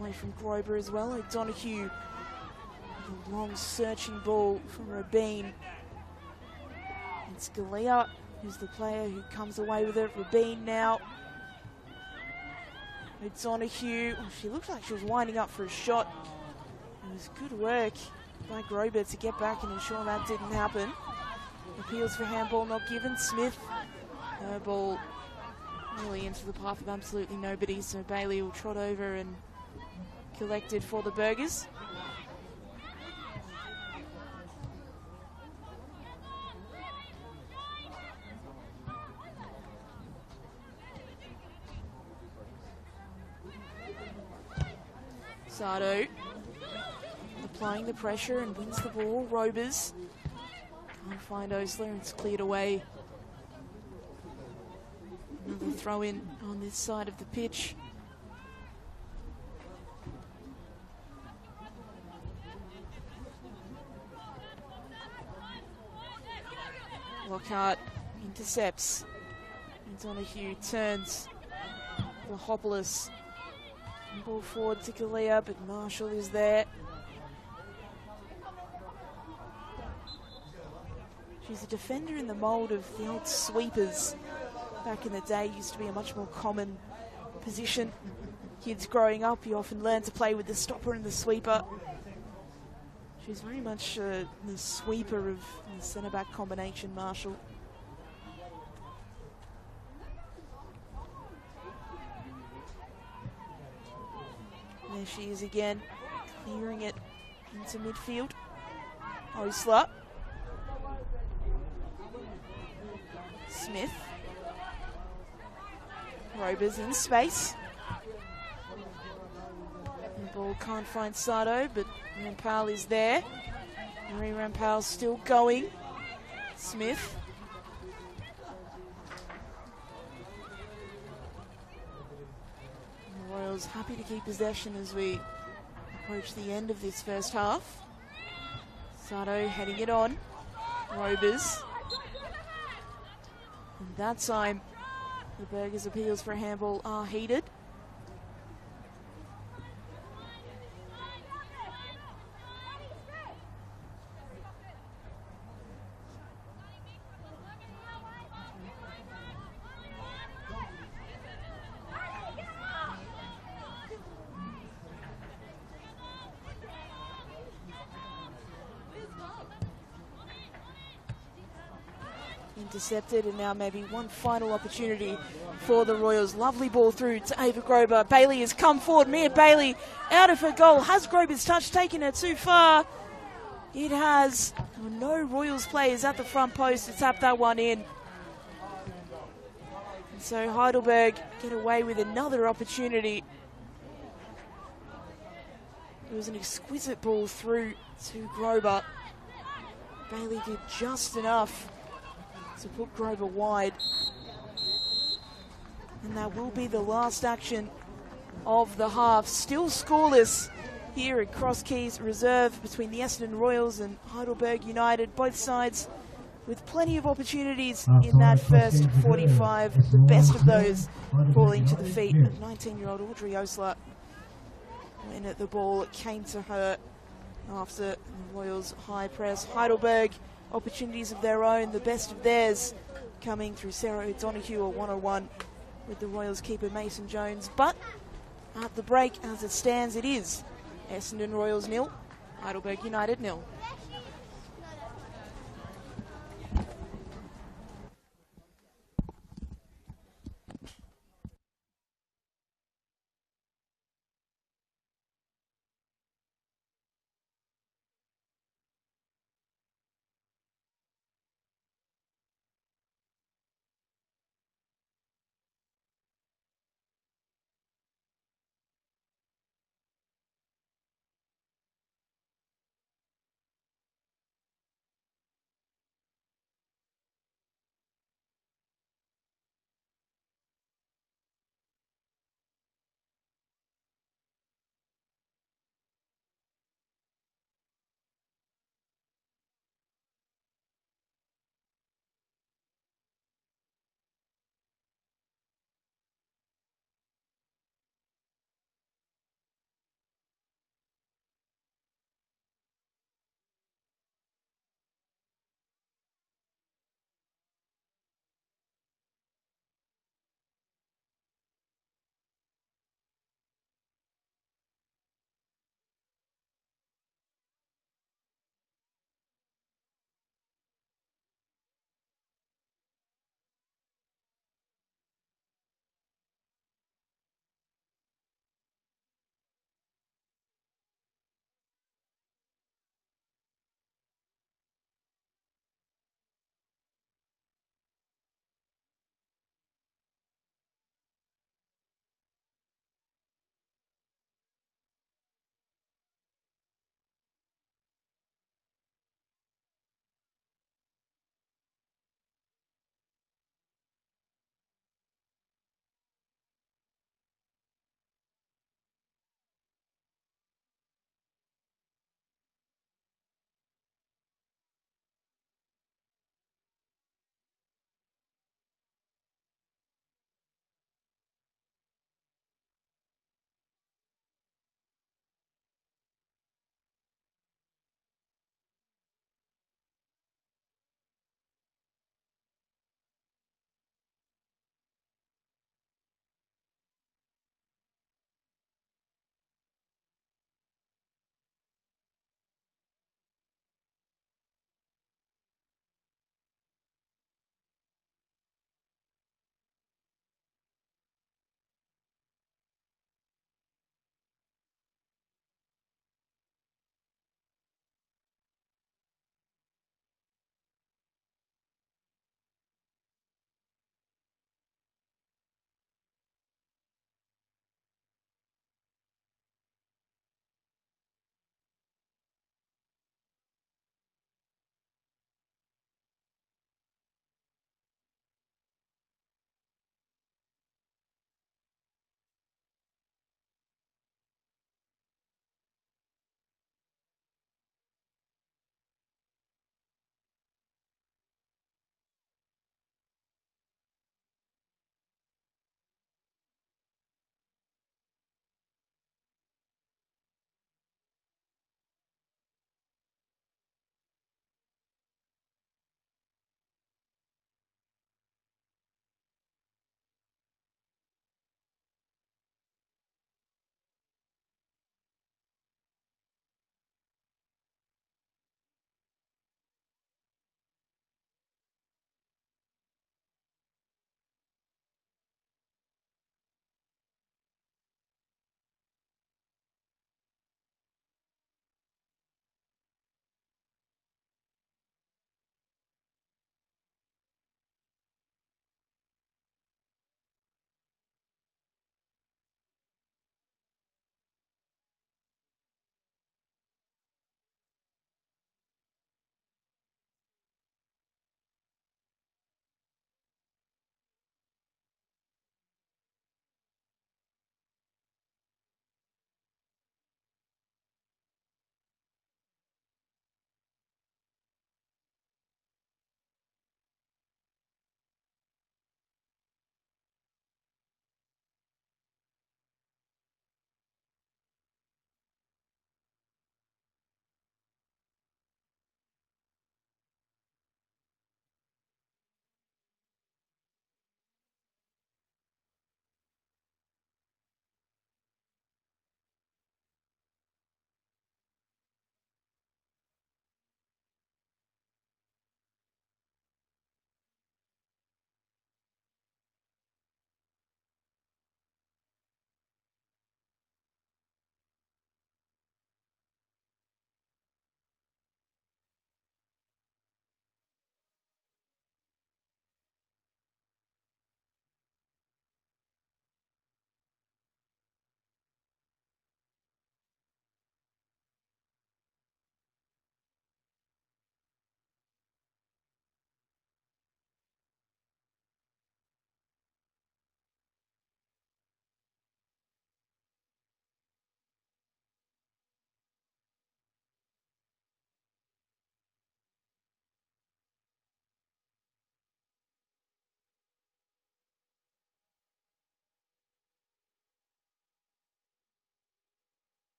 away from Grober as well. O'Donoghue, a long searching ball from Rabin. It's Scalia who's the player who comes away with it. Rabin now. O'Donoghue, oh, she looked like she was winding up for a shot. It was good work by Grober to get back and ensure that didn't happen. Appeals for handball not given. Smith, her ball really into the path of absolutely nobody, so Bailey will trot over and collect it for the Burgers. Sardo applying the pressure and wins the ball. Robers can't find Osler, and it's cleared away. Another throw in on this side of the pitch. Lockhart intercepts. Donahue turns for Hopoulos. Ball forward to Kalia, but Marshall is there. She's a defender in the mould of the old sweepers. Back in the day, used to be a much more common position. Kids growing up, you often learn to play with the stopper and the sweeper. She's very much the sweeper of the centre-back combination, Marshall. There she is again, clearing it into midfield. Osler. Smith. Robers in space. The ball can't find Sardo, but Rampal is there. Marie Rampal still going. Smith. The Royals happy to keep possession as we approach the end of this first half. Sardo heading it on. Robers. And that time, the Burgers' appeals for a handball are heeded. Intercepted, and now maybe one final opportunity for the Royals. Lovely ball through to Ava Grober. Bailey has come forward. Mia Bailey out of her goal. Has Grober's touch taken her too far? It has. No Royals players at the front post to tap that one in. And so Heidelberg get away with another opportunity. It was an exquisite ball through to Grober. Bailey did just enough to put Grover wide. And that will be the last action of the half. Still scoreless here at Cross Keys Reserve between the Essendon Royals and Heidelberg United. Both sides with plenty of opportunities in that first 45. The best of those falling to the feet of 19-year-old Audrey Osler. When at the ball, it came to her after the Royals' high press. Heidelberg, opportunities of their own, the best of theirs coming through Sarah O'Donoghue, a 101 with the Royals keeper Mason Jones. But at the break, as it stands, it is Essendon Royals 0, Heidelberg United 0.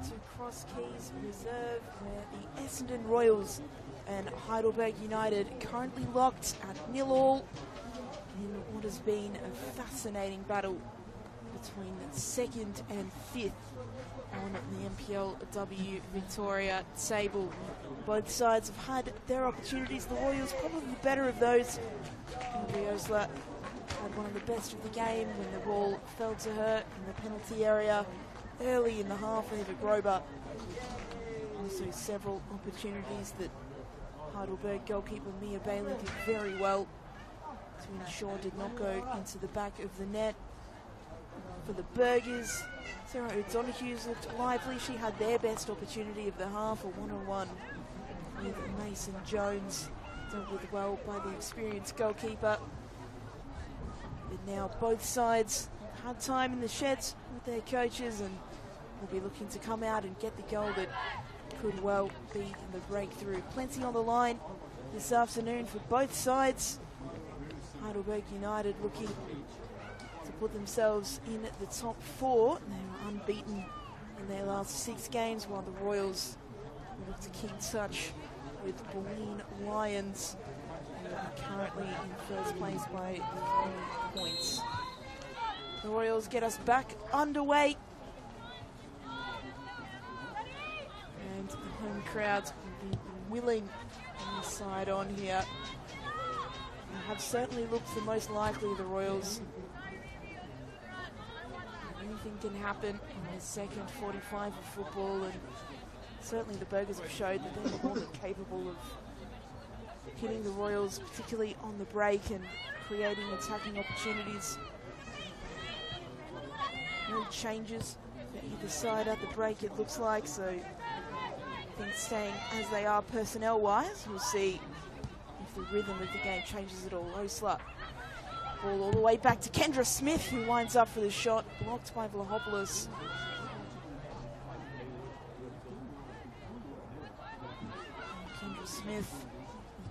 to Cross Keys Reserve, where the Essendon Royals and Heidelberg United currently locked at 0-0 in what has been a fascinating battle between 2nd and 5th on the NPLW Victoria table. Both sides have had their opportunities. The Royals probably the better of those. Osler had one of the best of the game when the ball fell to her in the penalty area early in the half over Grober. Also several opportunities that Heidelberg goalkeeper Mia Bailey did very well to ensure did not go into the back of the net. For the Burgers, Sarah O'Donoghue's looked lively. She had their best opportunity of the half, a one-on-one with Mason Jones, dealt with well by the experienced goalkeeper. But now both sides have had time in the sheds with their coaches and will be looking to come out and get the goal that could well be the breakthrough. Plenty on the line this afternoon for both sides. Heidelberg United looking to put themselves in the top 4. They were unbeaten in their last 6 games, while the Royals look to keep touch with Bulleen Lions, who are currently in first place by 3 points. The Royals get us back underway. And the home crowds will be willing on the side on here. They have certainly looked the most likely, the Royals. Anything can happen in the second 45 of football, and certainly the Burgers have showed that they're more than capable of hitting the Royals, particularly on the break and creating attacking opportunities. No changes for either side at the break, it looks like, so things staying as they are personnel-wise. We'll see if the rhythm of the game changes at all. Osler, ball all the way back to Kendra Smith, who winds up for the shot, blocked by Vlahopoulos. Kendra Smith,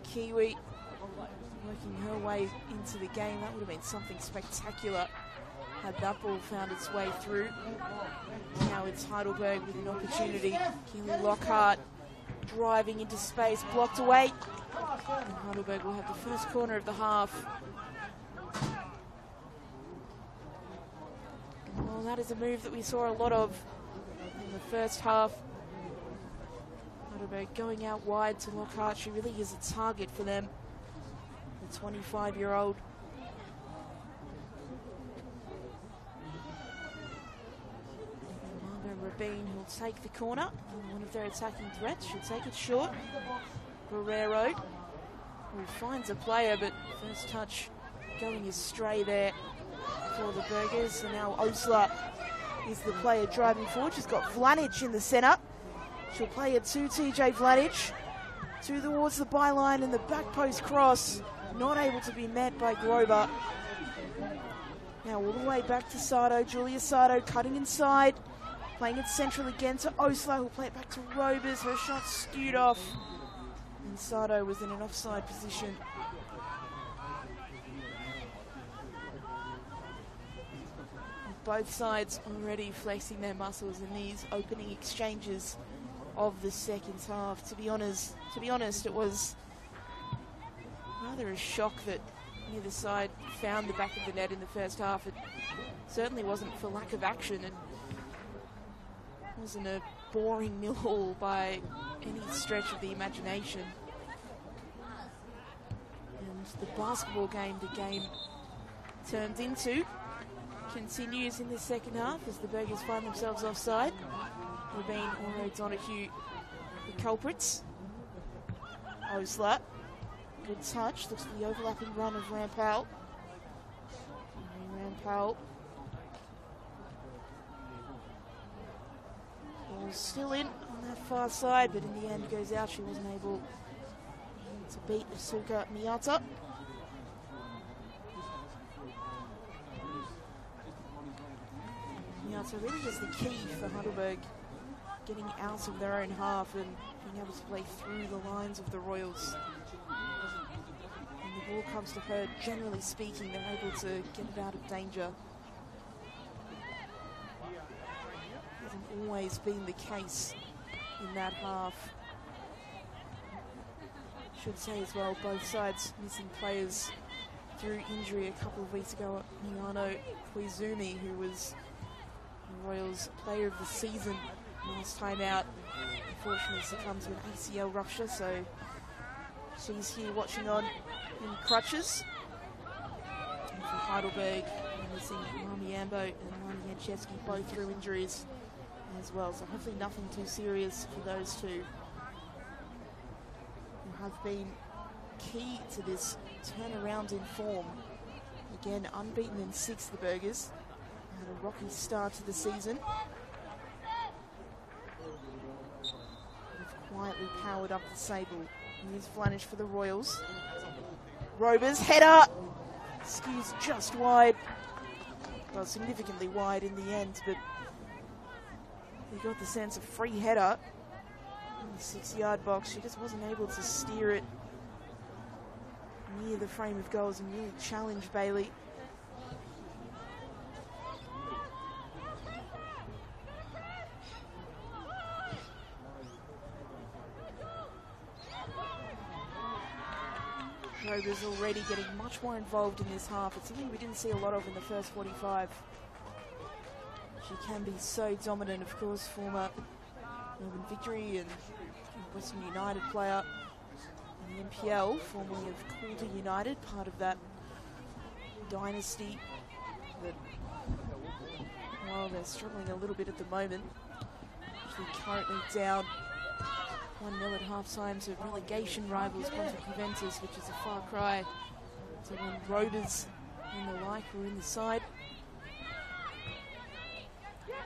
the Kiwi, working her way into the game. That would have been something spectacular had that ball found its way through. Now it's Heidelberg with an opportunity. Keely Lockhart driving into space, blocked away. And Heidelberg will have the first corner of the half. Well, that is a move that we saw a lot of in the first half. Heidelberg going out wide to Lockhart. She really is a target for them, the 25-year-old. Rabin, who'll take the corner. One of their attacking threats. She'll take it short. Guerrero, who finds a player, but first touch going astray there for the Burgers. And now Osler is the player driving forward. She's got Vlanic in the centre. She'll play it to TJ Vlanic. Towards the byline, and the back post cross. Not able to be met by Grober. Now all the way back to Sato. Julia Sato cutting inside. Playing it central again to Osler, who'll play it back to Robers. Her shot skewed off. And Sato was in an offside position. Both sides already flexing their muscles in these opening exchanges of the second half. To be honest, it was rather a shock that neither side found the back of the net in the first half. It certainly wasn't for lack of action, and wasn't a boring 0-0 by any stretch of the imagination. And the basketball game the game turned into continues in the second half as the Burgers find themselves offside. Rabin or O'Donoghue the culprits. Osler, good touch, looks for the overlapping run of Rampal. Rampal still in on that far side, but in the end goes out. She wasn't able to beat Asuka Miyata. Miyata really is the key for Heidelberg, getting out of their own half and being able to play through the lines of the Royals. When the ball comes to her, generally speaking, they're able to get it out of danger. always been the case in that half. Should say as well, both sides missing players through injury a couple of weeks ago. Milano Koizumi, who was the Royals Player of the Season last time out, unfortunately succumbed to an ACL rupture, so she's here watching on in crutches. And for Heidelberg, missing Mami Ambo and Mami Yanchevsky, both through injuries as well, so hopefully nothing too serious for those two, who have been key to this turnaround in form. Again, unbeaten in 6, the Burgers. Had a rocky start to the season. They've quietly powered up the Sable. Here's Flanish for the Royals. Robers, header! Skews just wide. Well, significantly wide in the end, but he got the sense of free header in the 6-yard box. She just wasn't able to steer it near the frame of goals and really challenge Bailey. Rover's already getting much more involved in this half. It's something we didn't see a lot of in the first 45. She can be so dominant, of course, former Melbourne Victory and Western United player in the NPL, formerly of Calder United, part of that dynasty. But, well, they're struggling a little bit at the moment. Actually currently down 1-0 at half-time to relegation rivals Ponte Juventus, which is a far cry to when Robers and the like were in the side.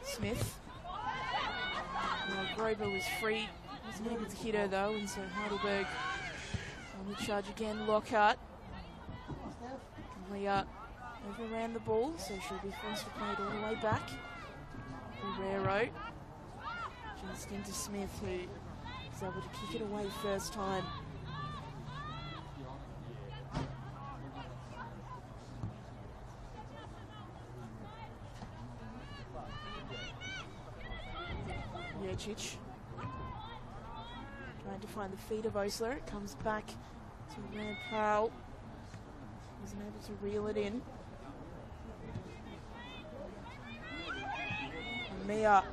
Smith. Well, Grover was free. Wasn't able to hit her though, and so Heidelberg on the charge again. Lockhart. Leah overran the ball, so she'll be forced to play it all the way back. Guerrero. Just into Smith, who is able to kick it away first time. Jurcic trying to find the feet of Osler. It comes back to Rand Powell. Wasn't able to reel it in. And Mia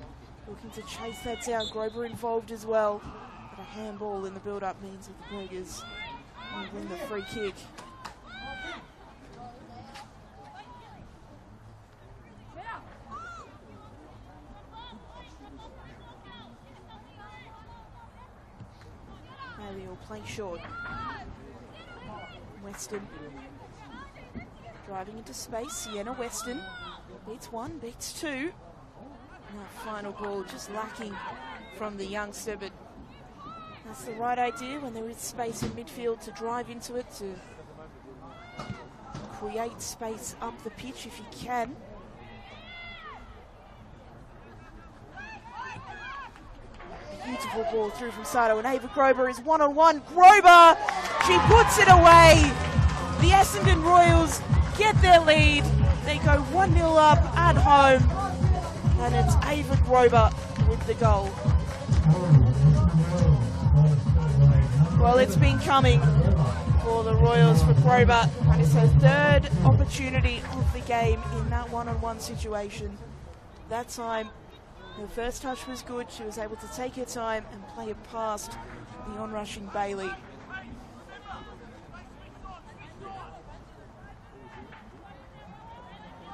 looking to chase that down. Grover involved as well. But a handball in the build-up means that the Burgers will win the free kick. Bailey will play short. Weston driving into space. Sienna Weston beats one, beats two. And that final ball just lacking from the youngster, but that's the right idea when there is space in midfield to drive into it, to create space up the pitch if you can. Beautiful ball through from Sato, and Ava Grover is one-on-one. Grover, she puts it away. The Essendon Royals get their lead. They go 1-0 up at home, and it's Ava Grover with the goal. Well, it's been coming for the Royals for Grover, and it's her third opportunity of the game in that one-on-one situation. That time, her first touch was good. She was able to take her time and play it past the on-rushing Bailey.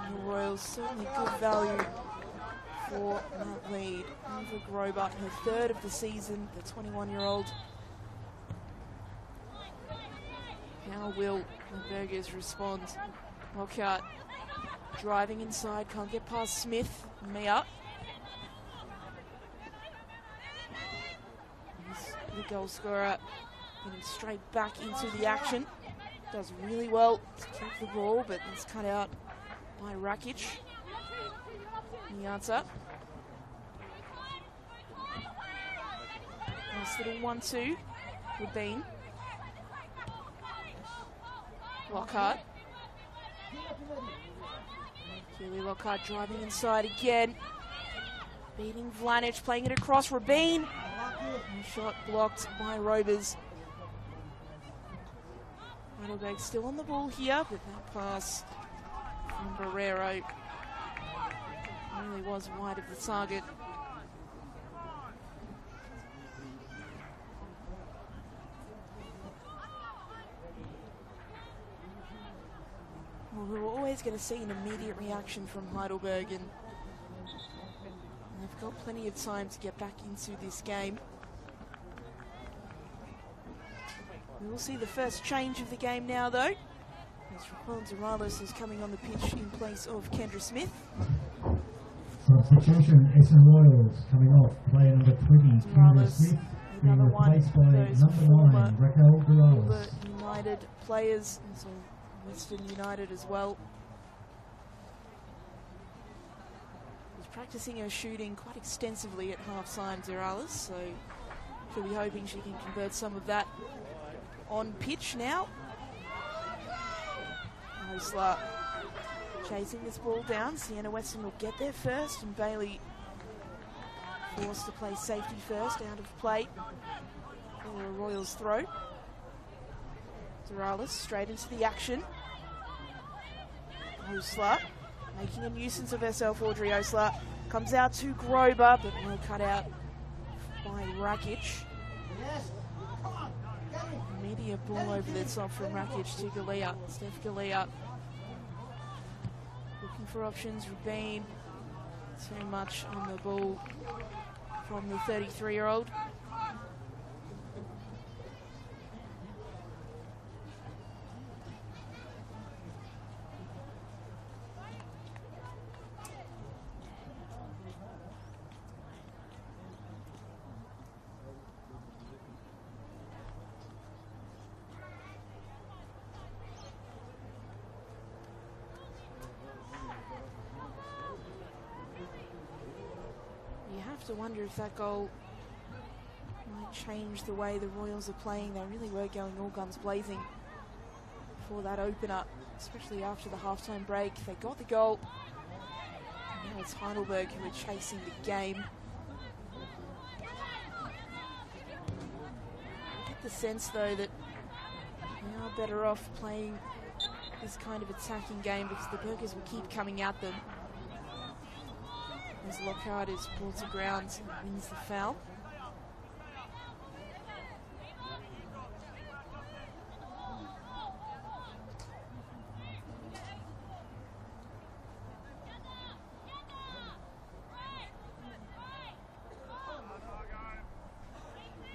And the Royals certainly good value for that lead. Eva Grover, her third of the season, the 21-year-old. How will the Burgers respond? Lockhart driving inside, can't get past Smith. Mia. The goal scorer getting straight back into the action. Does really well to keep the ball, but it's cut out by Rakic. Nianza. Nice little 1-2 with Bean. Lockhart. Keely Lockhart driving inside again. Beating Vlanic, playing it across Rabin. Shot blocked by Rovers. Heidelberg still on the ball here, but that pass from Barrero really was wide of the target. Well, we were always going to see an immediate reaction from Heidelberg, and they've got plenty of time to get back into this game. We will see the first change of the game now, though, as Raquel Dorales is coming on the pitch in place of Kendra Smith. Substitution, Essendon Royals coming off, player number 20, Kendra Smith, being Another one replaced of by those number 9, Raquel Dorales. The United players, and so Western United as well. Was practicing her shooting quite extensively at half-time, Dorales, so she'll be hoping she can convert some of that on pitch now. Osler chasing this ball down. Sienna Weston will get there first, and Bailey forced to play safety first, out of play for a Royals throw. Dorales straight into the action. Osler making a nuisance of herself. Audrey Osler comes out to Grober, but well cut out by Rakic. Immediate ball over the top from Rakic to Galea. Steph Galea looking for options. Rabin too much on the ball from the 33-year-old. To wonder if that goal might change the way the Royals are playing. They really were going all guns blazing for that opener, especially after the halftime break. They got the goal. And now it's Heidelberg who are chasing the game. I get the sense, though, that they are better off playing this kind of attacking game because the Burgers will keep coming at them. As Lockhart is brought to ground and wins the foul.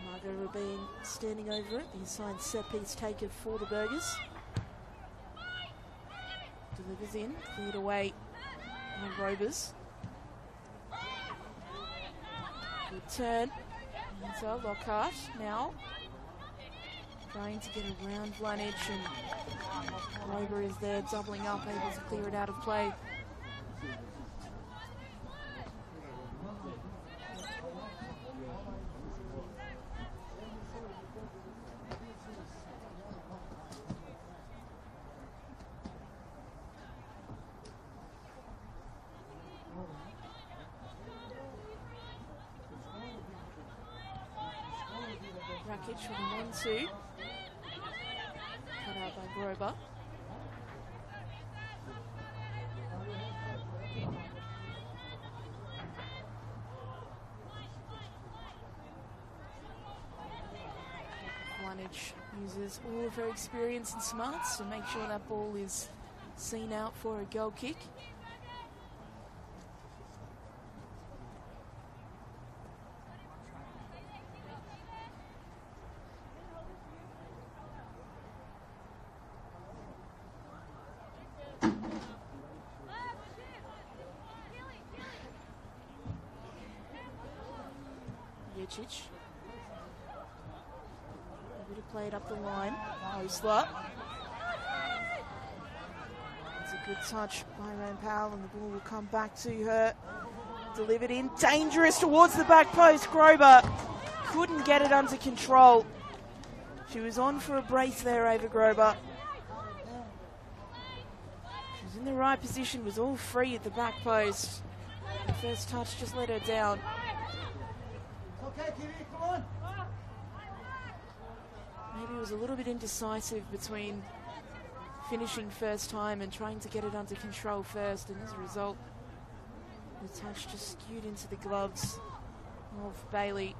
Margot Rabin standing over it, the assigned set piece taker for the Burgers. Delivers in, cleared away by Rovers. Good turn. So Lockhart now trying to get around Vlanic, and Grober is there doubling up, able to clear it out of play. Rakic with a 1-2. Cut out by Grober. Vlanic uses all of her experience and smarts to make sure that ball is seen out for a goal kick. Able to play it up the line. Osler. It's a good touch by Ran Powell, and the ball will come back to her. Delivered in, dangerous towards the back post. Grober couldn't get it under control. She was on for a brace there over Grober. She was in the right position, was all free at the back post. first touch just let her down. Okay, Kiwi, come on. Maybe it was a little bit indecisive between finishing first time and trying to get it under control first, and as a result, the touch just skewed into the gloves of Bailey.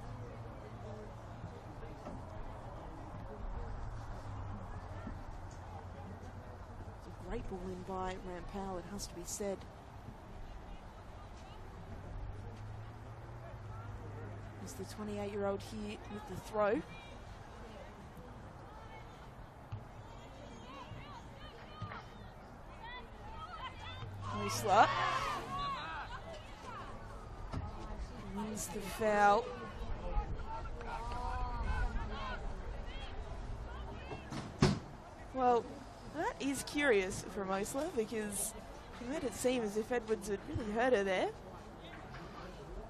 It's a great ball in by Rampal, it has to be said. It's the 28-year-old here with the throw. Osler wins the foul. Well, that is curious from Osler because she made it seem as if Edwards had really hurt her there.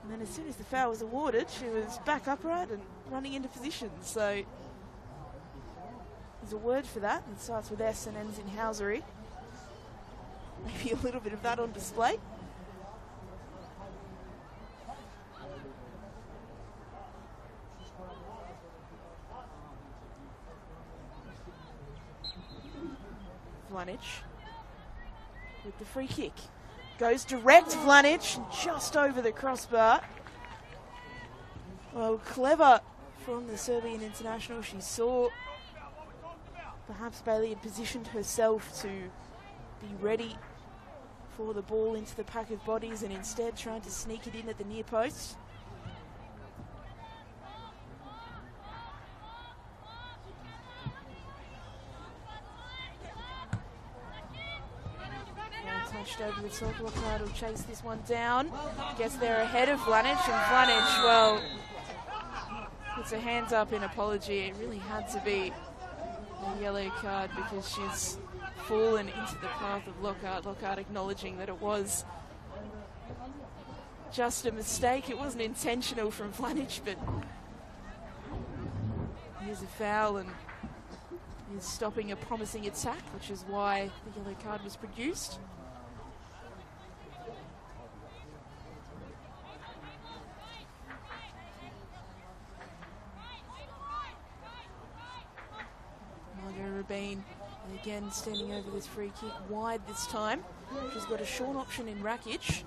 And then as soon as the foul was awarded, she was back upright and running into position. So there's a word for that. It starts with S and ends in housery. Maybe a little bit of that on display. Vlanich with the free kick. Goes direct, Vlanich, just over the crossbar. Well, clever from the Serbian international. She saw perhaps Bailey had positioned herself to be ready for the ball into the pack of bodies and instead trying to sneak it in at the near post. Touched over the top. Lockhart will chase this one down. Gets there ahead of Vlanich, and Vlanich, well, puts her hands up in apology. It really had to be a yellow card because she's fallen into the path of Lockhart. Lockhart acknowledging that it was just a mistake. It wasn't intentional from Vlanich, but here's a foul and is stopping a promising attack, which is why the yellow card was produced. Rabin again standing over this free kick wide this time. She's got a short option in Rakic.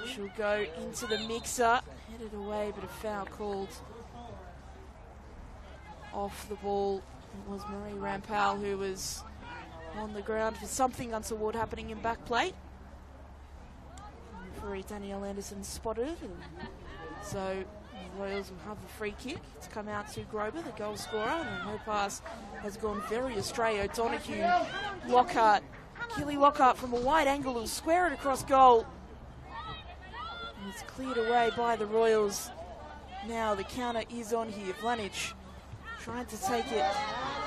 She'll go into the mixer, headed away, but a foul called off the ball. It was Marie Rampal who was on the ground for something untoward happening in back plate. Referee Danielle Anderson spotted it, and so the Royals will have a free kick. It's come out to Grober, the goal scorer, and her pass has gone very astray. O'Donoghue, Lockhart, Kelly Lockhart from a wide angle will square it across goal. And it's cleared away by the Royals. Now the counter is on here. Vlanich trying to take it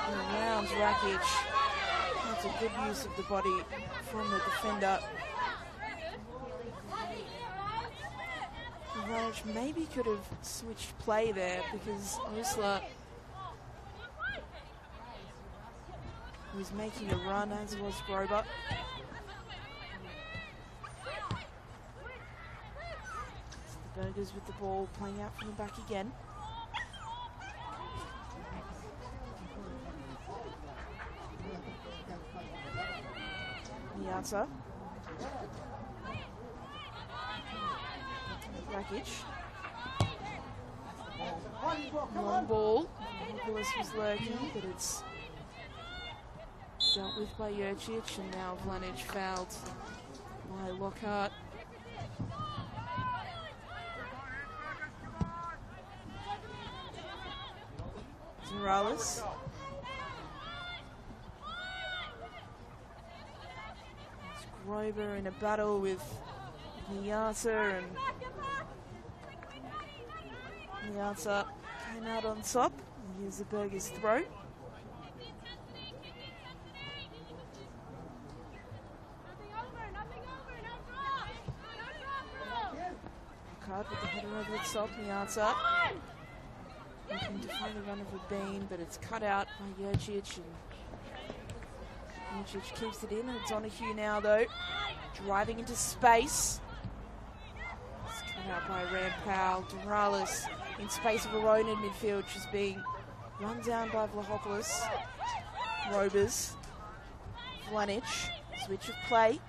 around Rakic. That's a good use of the body from the defender. Vlanich maybe could have switched play there because Osler was making a run, as was Grober. The Burgers with the ball, playing out from the back again. Niata. Rakic. Long ball. Nicholas was lurking, but it's dealt with by Jurcic, and now Vlanich fouled by Lockhart. Morales. It's Grober in a battle with Niata, and Niata came out on top. Here's the Burgers throw. Card with the header over the top. Niata looking to find the run of a bean, but it's cut out by Jurcic, and Jurcic keeps it in. O'Donoghue now, though, driving into space. Out by Rampal. Duralis in space of her own in midfield, just being run down by Vlahopoulos. Robers. Vlanich. Switch of play.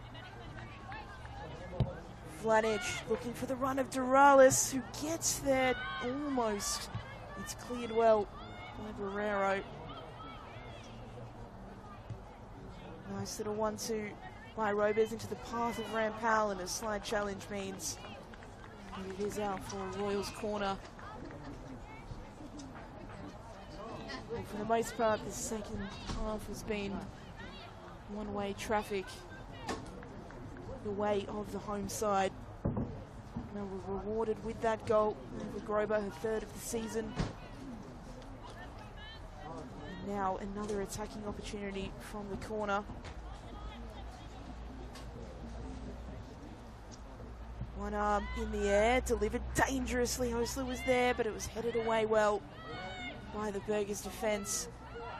Vlanich looking for the run of Duralis, who gets there almost. It's cleared well by Barrero. Nice little 1-2 by Robers into the path of Rampal, and a slide challenge means it is out for a Royals corner. And for the most part, the second half has been one-way traffic the way of the home side. Now we're rewarded with that goal. Eva Grober, her third of the season. And now another attacking opportunity from the corner. One arm in the air, delivered dangerously. Hosler was there, but it was headed away well by the Burgers defence.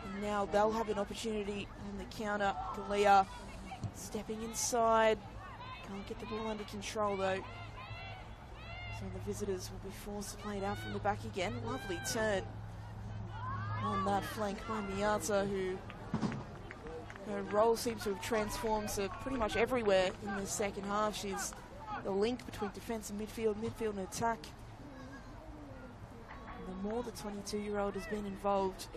And now they'll have an opportunity on the counter. Galea stepping inside. Can't get the ball under control though. So the visitors will be forced to play it out from the back again. Lovely turn on that flank by Miata, who her role seems to have transformed so pretty much everywhere in the second half. She's the link between defence and midfield and attack. And the more the 22-year-old has been involved,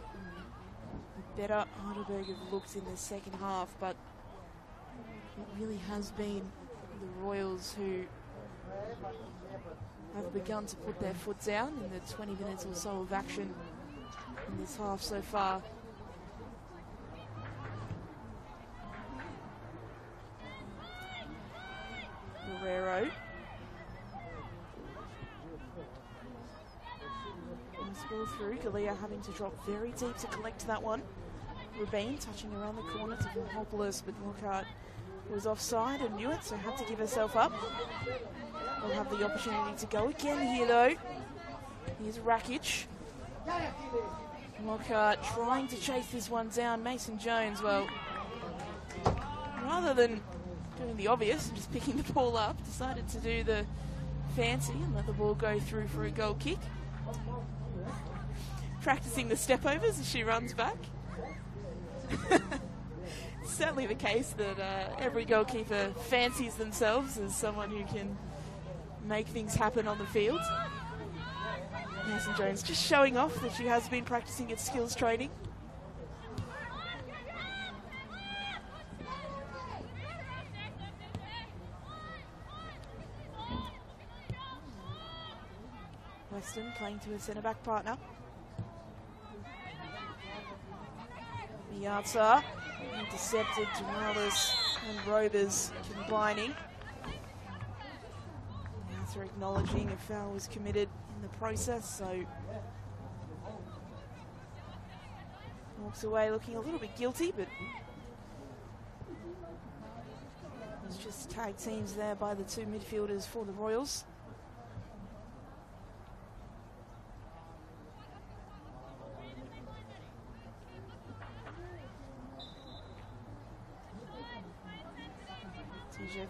the better Heidelberg have looked in the second half. But it really has been the Royals who have begun to put their foot down in the 20 minutes or so of action in this half so far. Guerrero. Nice ball through. Galea having to drop very deep to collect that one. Rabin touching around the corner to Vlahopoulos, but Lockhart was offside and knew it, so had to give herself up. They'll have the opportunity to go again here though. Here's Rakic. Lockhart trying to chase this one down. Mason Jones, well, rather than doing the obvious and just picking the ball up, decided to do the fancy and let the ball go through for a goal kick. Practicing the stepovers as she runs back. Certainly the case that every goalkeeper fancies themselves as someone who can make things happen on the field. Mason Jones just showing off that she has been practicing at skills training. Weston playing to her centre-back partner. Miata intercepted. Duralis and Robers combining. Miata acknowledging a foul was committed in the process, so walks away looking a little bit guilty, but it was just tag teams there by the two midfielders for the Royals.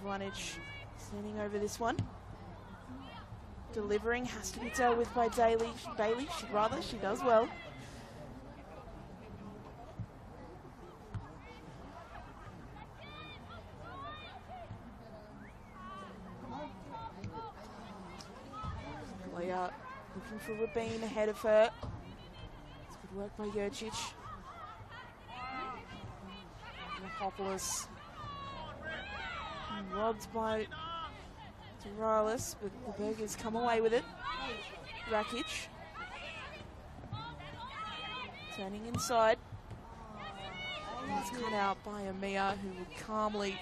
Vlanich standing over this one. Delivering has to be dealt with by Bailey. She does well. Leia looking for Rabin ahead of her. It's good work by Jurcic. Vlahopoulos. Robbed by Duralis, but the Burgers come away with it. Rakic. Turning inside. And it's cut out by Amia, who will calmly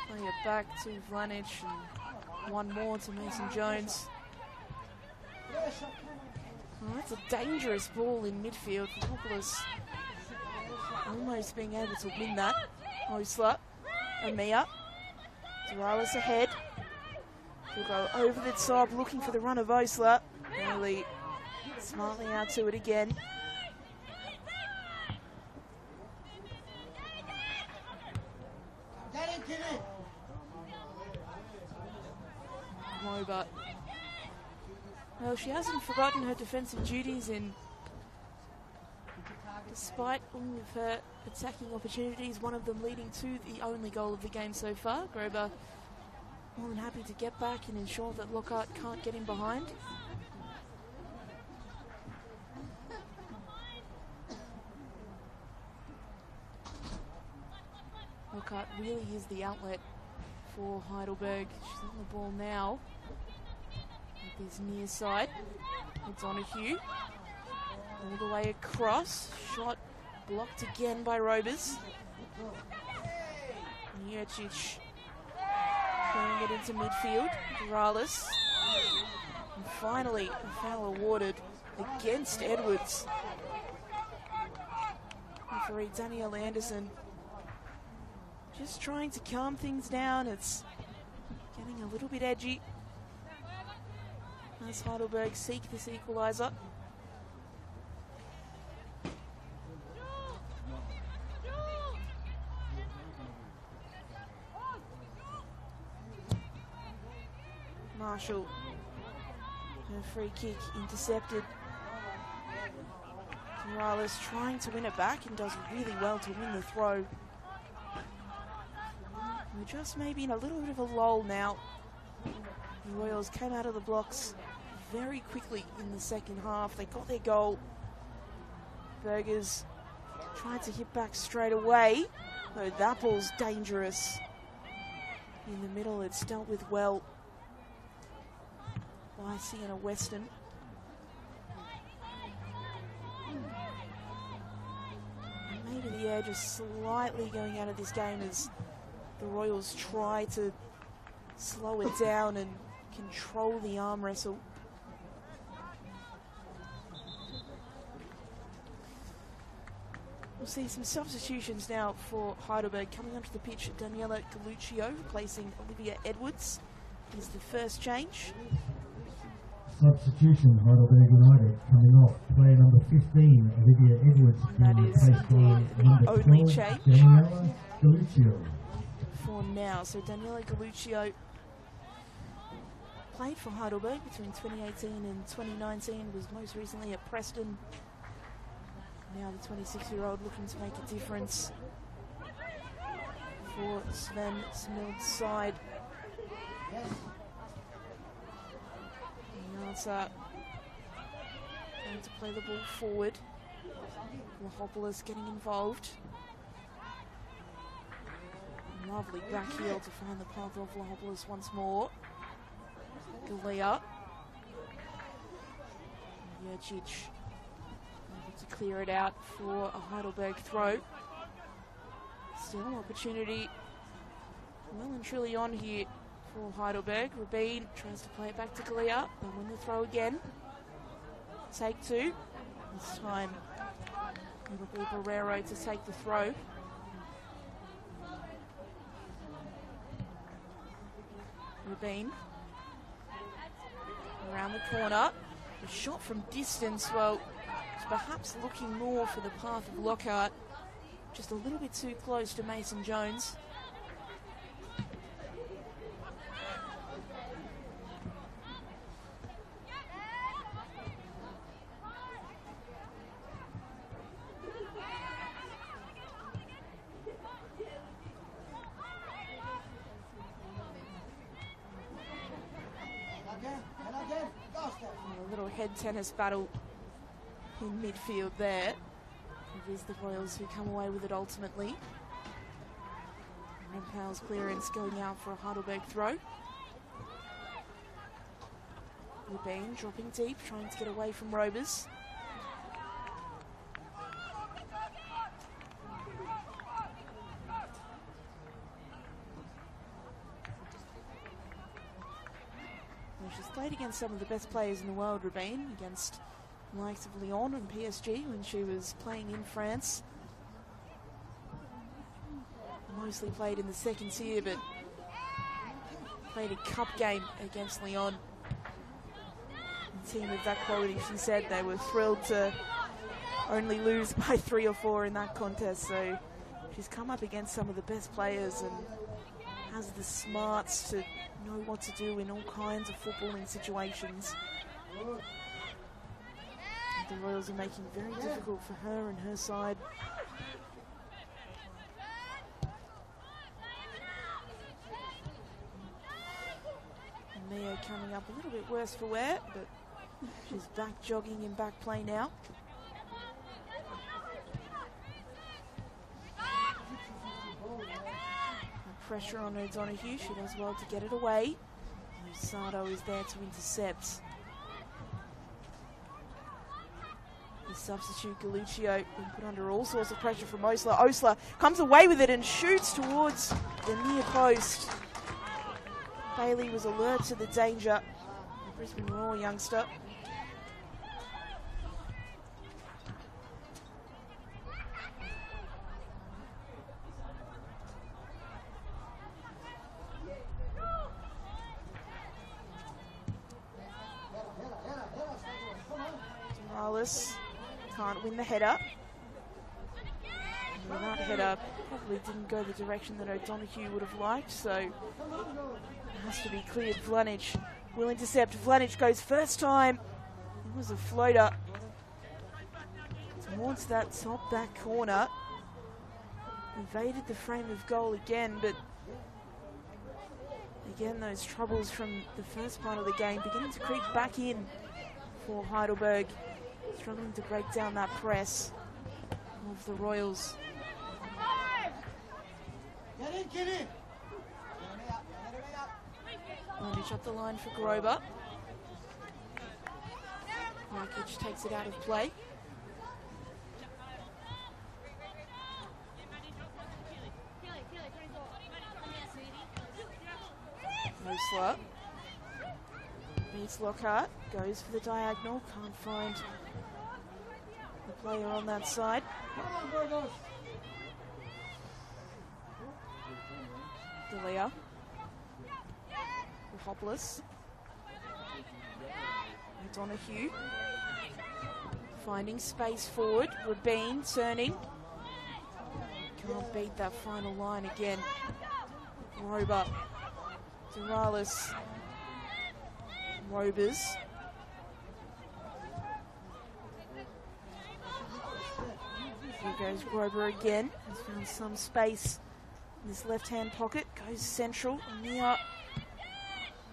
play it back to Vlanich, and one more to Mason Jones. Oh, that's a dangerous ball in midfield. Vlahopoulos almost being able to win that. Osler. Amia. Duralis ahead. She'll go over the top looking for the run of Osler. Really smartly out to it again. Robert Well, she hasn't forgotten her defensive duties despite all of her attacking opportunities, one of them leading to the only goal of the game so far. Grober more than happy to get back and ensure that Lockhart can't get in behind. Lockhart really is the outlet for Heidelberg. She's on the ball now with his near side. It's on a Hugh. All the way across. Shot blocked again by Robers. Jurcic playing it into midfield. Morales. And finally, a foul awarded against Edwards. Referee Danielle Anderson just trying to calm things down. It's getting a little bit edgy as Heidelberg seek this equaliser. Marshall, her free kick intercepted. Morales trying to win it back and does really well to win the throw. We're just maybe in a little bit of a lull now. The Royals came out of the blocks very quickly in the second half. They got their goal. Burgers tried to hit back straight away. Though that ball's dangerous. In the middle, it's dealt with well by Sienna Weston. And maybe the edge is slightly going out of this game as the Royals try to slow it down and control the arm wrestle. We'll see some substitutions now for Heidelberg. Coming onto the pitch, Daniela Galuccio replacing Olivia Edwards is the first change. Substitution, Heidelberg United coming off. Player number 15, Olivia Edwards, That being is replaced by number only 12, change. Daniela Galuccio. For now, so Daniela Galuccio played for Heidelberg between 2018 and 2019, was most recently at Preston. Now the 26-year-old looking to make a difference for Sven Smild's side. Nasa going to play the ball forward. Lahopoulos getting involved. Lovely back heel to find the path of Lahopoulos once more. Galea. Jurcic able to clear it out for a Heidelberg throw. Still an opportunity well and truly on here for Heidelberg. Rabin tries to play it back to Galea. They'll win the throw again. Take two. This time it'll be Barrero to take the throw. Rabin around the corner. A shot from distance, well, it's perhaps looking more for the path of Lockhart. Just a little bit too close to Mason Jones. A little head tennis battle in midfield there. It is the Royals who come away with it ultimately. Rempow's clearance going out for a Heidelberg throw. Rabin dropping deep, trying to get away from Robers. She's played against some of the best players in the world, Rabin, against the likes of Lyon and PSG when she was playing in France. Mostly played in the second tier, but played a cup game against Lyon. A team of that quality, she said they were thrilled to only lose by 3 or 4 in that contest. So she's come up against some of the best players and has the smarts to know what to do in all kinds of footballing situations. The Royals are making it very difficult for her and her side. And Mia coming up a little bit worse for wear, but she's back jogging in back play now. Pressure on O'Donoghue, she does well to get it away. Sato is there to intercept. The substitute Galuccio being put under all sorts of pressure from Osler. Osler comes away with it and shoots towards the near post. Bailey was alert to the danger. The Brisbane Roar youngster. Can't win the header. And that header probably didn't go the direction that O'Donoghue would have liked, so it has to be cleared. Vlanich will intercept. Vlanich goes first time. It was a floater towards that top back corner. Evaded the frame of goal again, but again those troubles from the first part of the game beginning to creep back in for Heidelberg. Struggling to break down that press of the Royals. Get in. Vlanich up the line for Grober. Rakic takes it out of play. Osler beats Lockhart, goes for the diagonal, can't find the player on that side. Delia. Hopeless. O'Donoghue. Finding space forward. Rabin turning. Can't beat that final line again. Rober. Duralis. Robers. Here goes Grober again. Has found some space in this left-hand pocket. Goes central. Mia.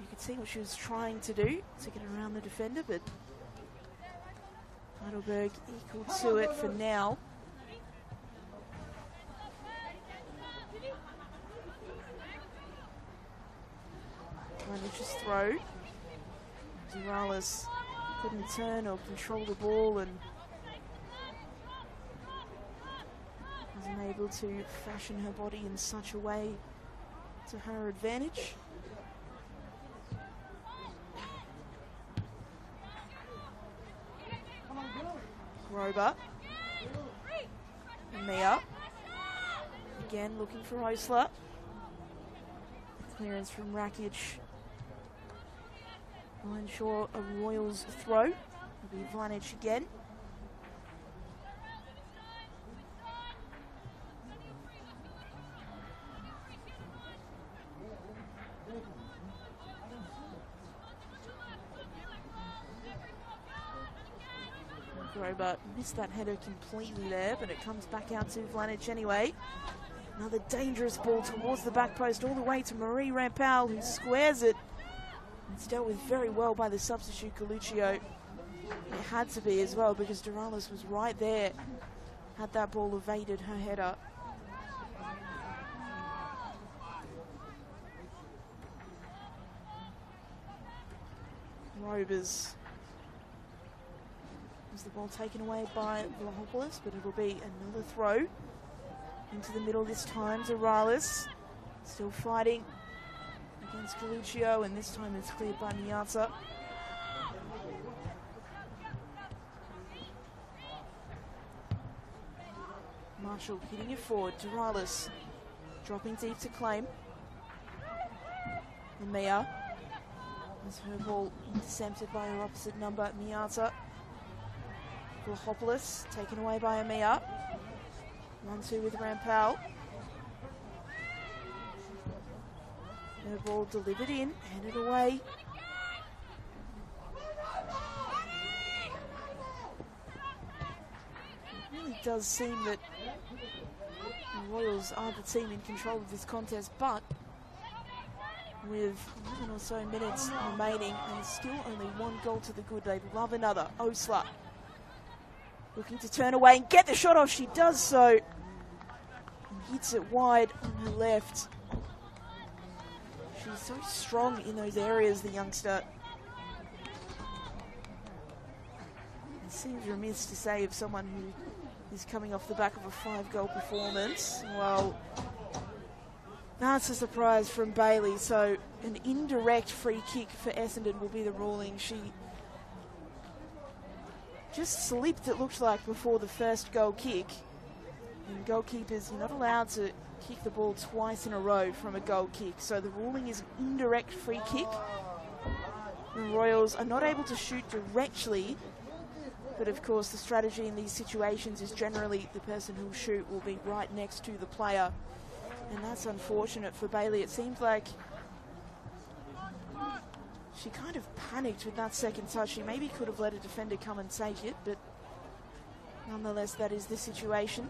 You could see what she was trying to do to get around the defender, but Heidelberg equal to it for now. Vanich's throw. Duralis couldn't turn or control the ball and wasn't able to fashion her body in such a way to her advantage. Grober. Mia. Again looking for Osler. Clearance from Rakic. Will ensure a Royals throw. It'll be Vlanich again. Grober missed that header completely there, but it comes back out to Vlanich anyway. Another dangerous ball towards the back post, all the way to Marie Rampal, who squares it. It's dealt with very well by the substitute Galuccio. It had to be as well because Duralis was right there. Had that ball evaded her header. Robers. Was the ball taken away by Vlahopoulos, but it'll be another throw into the middle this time. Duralis still fighting against Galuccio, and this time it's cleared by Miata. Marshall hitting it forward. Duralis dropping deep to claim. And Mia has her ball intercepted by her opposite number, Miata. Vlahopoulos taken away by Amia. 1-2 with Rampal. Her ball delivered in, handed away really does seem that the Royals are the team in control of this contest, but with 11 or so minutes remaining, there's still only one goal to the good. They'd love another. Osler looking to turn away and get the shot off. She does so. And hits it wide on her left. She's so strong in those areas, the youngster. It seems remiss to say of someone who is coming off the back of a 5-goal performance. Well, that's a surprise from Bailey. So an indirect free kick for Essendon will be the ruling. She just slipped, it looked like, before the first goal kick. And goalkeepers, you're not allowed to kick the ball twice in a row from a goal kick. So the ruling is an indirect free kick. The Royals are not able to shoot directly, but of course the strategy in these situations is generally the person who'll shoot will be right next to the player. And that's unfortunate for Bailey. It seems like she kind of panicked with that second touch. She maybe could have let a defender come and take it, but nonetheless, that is the situation.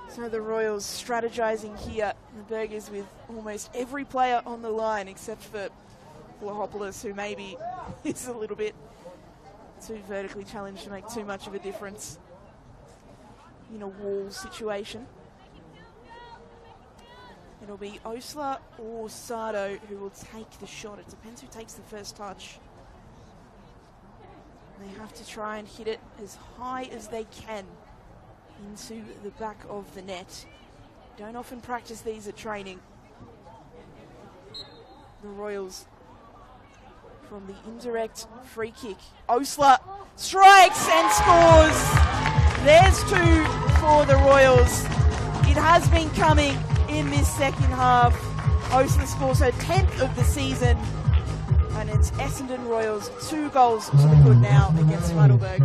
So the Royals strategizing here. The Burgers with almost every player on the line except for Vlahopoulos, who maybe is a little bit too vertically challenged to make too much of a difference in a wall situation. It'll be Osler or Sardo who will take the shot. It depends who takes the first touch. They have to try and hit it as high as they can into the back of the net. Don't often practice these at training. The Royals from the indirect free kick. Osler strikes and scores. There's 2 for the Royals. It has been coming in this second half. Osler scores her 10th of the season. And it's Essendon Royals 2 goals to the good now against Heidelberg.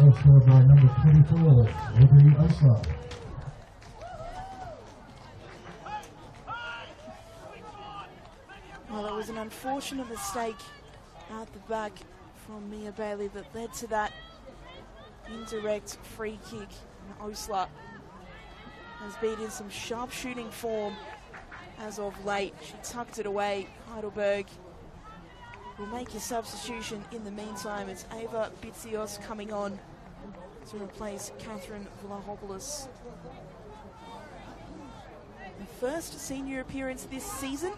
Well, it was an unfortunate mistake at the back from Mia Bailey that led to that indirect free kick. And Osler has been in some sharp shooting form as of late. She tucked it away. Heidelberg will make a substitution in the meantime. It's Ava Bitsios coming on to replace Catherine Vlahopoulos. The first senior appearance this season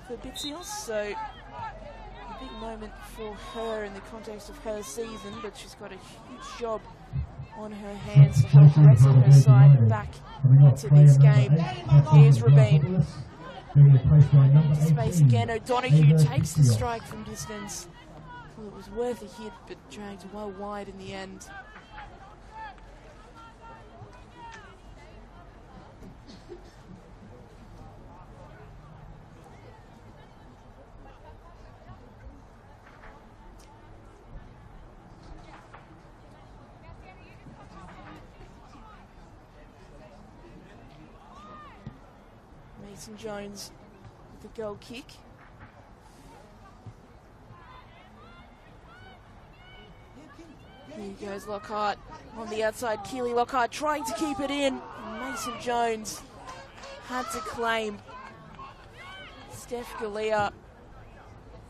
for Bitsios, so a big moment for her in the context of her season, but she's got a huge job on her hands to help wrestle her side back into this game. Here's Rabin. Space again. O'Donoghue takes the strike from distance. Well, it was worth a hit, but dragged well wide in the end. Mason Jones with the goal kick. Here goes Lockhart on the outside. Keely Lockhart trying to keep it in. And Mason Jones had to claim. Steph Galea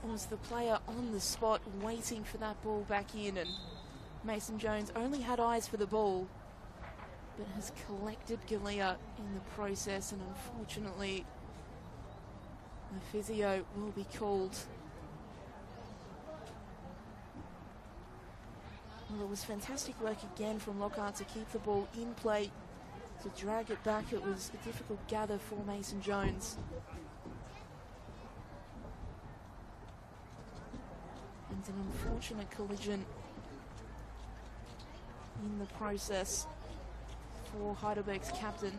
was the player on the spot waiting for that ball back in, and Mason Jones only had eyes for the ball, but has collected Galea in the process, and unfortunately the physio will be called. Well, it was fantastic work again from Lockhart to keep the ball in play, to drag it back. It was a difficult gather for Mason Jones. And an unfortunate collision in the process for Heidelberg's captain.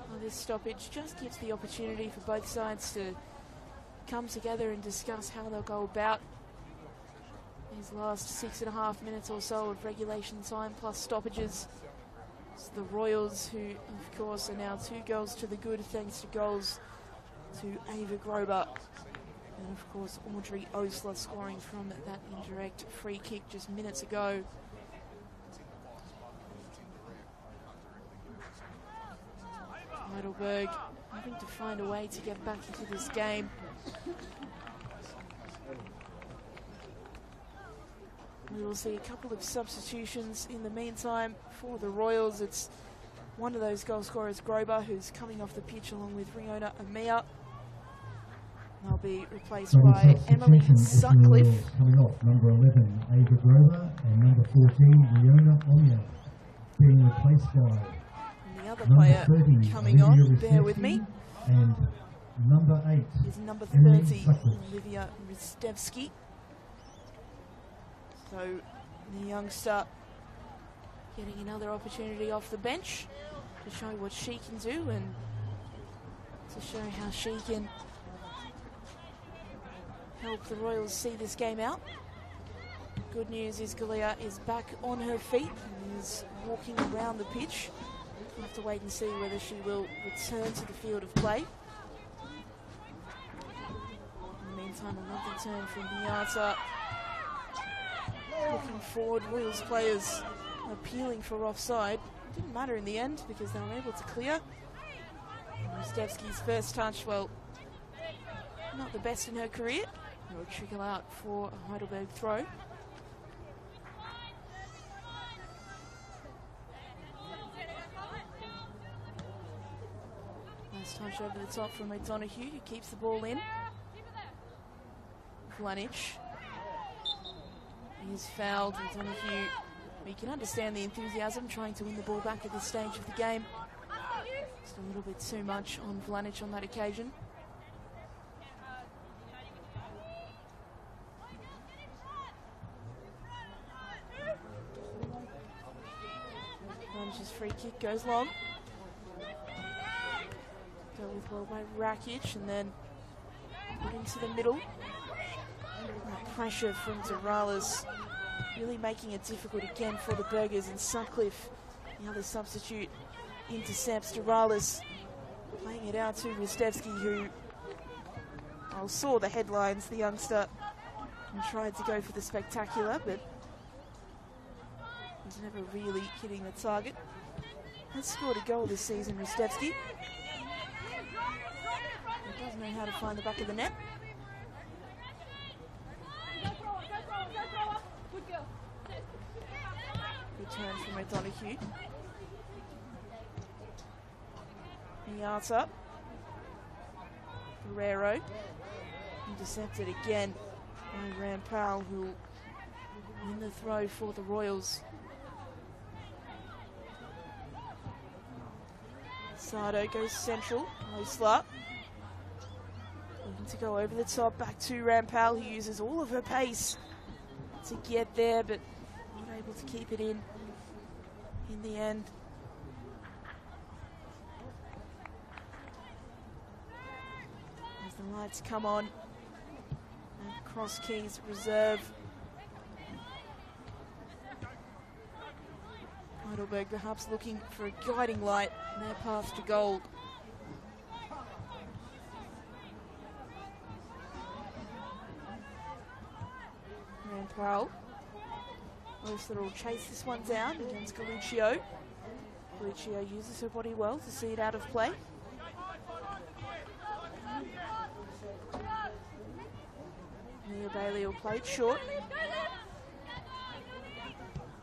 Well, this stoppage just gives the opportunity for both sides to come together and discuss how they'll go about these last 6.5 minutes or so of regulation time plus stoppages. It's the Royals, who of course are now 2 goals to the good thanks to goals to Ava Grober And of course, Audrey Osler scoring from that indirect free kick just minutes ago. Heidelberg having to find a way to get back into this game. We will see a couple of substitutions in the meantime for the Royals. It's one of those goal scorers, Grober, who's coming off the pitch along with Riona Amia. They'll be replaced by Emily Sutcliffe. Coming off, number 11, Ava Grover, and number 14, Riona Amia, being replaced by The other player 30, coming on, Olivia bear with me, and number 8 is number Emily 30, Sutcliffe. Olivia Ristevski. So the youngster getting another opportunity off the bench to show what she can do and to show how she can help the Royals see this game out. Good news is Galea is back on her feet and is walking around the pitch. We'll have to wait and see whether she will return to the field of play. In the meantime, a lovely turn from Miata. Looking forward, Royals players appealing for offside. Didn't matter in the end because they were able to clear. Ristevski's first touch, well, not the best in her career. It will trickle out for a Heidelberg throw. Nice touch over the top from O'Donoghue, who keeps the ball in. Vlanich. He is fouled. O'Donoghue, we can understand the enthusiasm trying to win the ball back at this stage of the game. Just a little bit too much on Vlanich on that occasion. Vlanish's free kick goes long. Dealt with well by Rakic and then put into the middle. That pressure from Doralis really making it difficult again for the Burgers, and Sutcliffe, the other substitute, intercepts Doralis, playing it out to Ristevski, who saw the headlines, the youngster, and tried to go for the spectacular, but was never really hitting the target. Has scored a goal this season, Ristevski. He does know how to find the back of the net. Good turn from O'Donoghue. Miata. Guerrero. Intercepted again by Rampal, who will win the throw for the Royals. Sardo goes central. Osler. Looking to go over the top. Back to Rampal, who uses all of her pace to get there, but not able to keep it in the end. As the lights come on, and Cross Keys reserve. Heidelberg perhaps looking for a guiding light in their path to goal. Rampal. Osler will chase this one down against Galuccio. Galuccio uses her body well to see it out of play. Nia Bailey will play it short.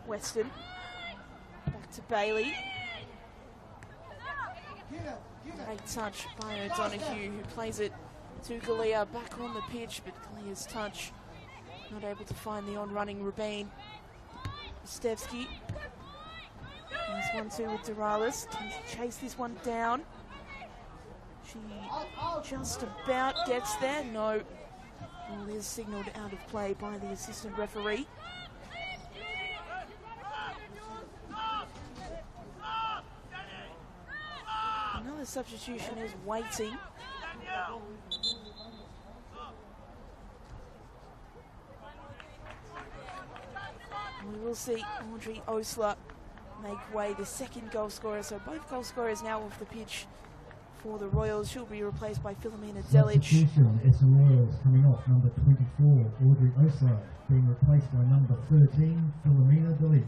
Weston. Back to Bailey. Great touch by O'Donoghue, who plays it to Galea, back on the pitch, but Galea's touch not able to find the on-running Rabin. Ristevski. Nice 1-2 with Doralis. Can she chase this one down? She just about gets there. No. Ball is signalled out of play by the assistant referee. Another substitution is waiting. We will see Audrey Osler make way, the second goal scorer. So both goal scorers now off the pitch for the Royals. She'll be replaced by Philomena Delic. Substitution, Essendon Royals coming off, number 24, Audrey Osler, being replaced by number 13, Philomena Delic.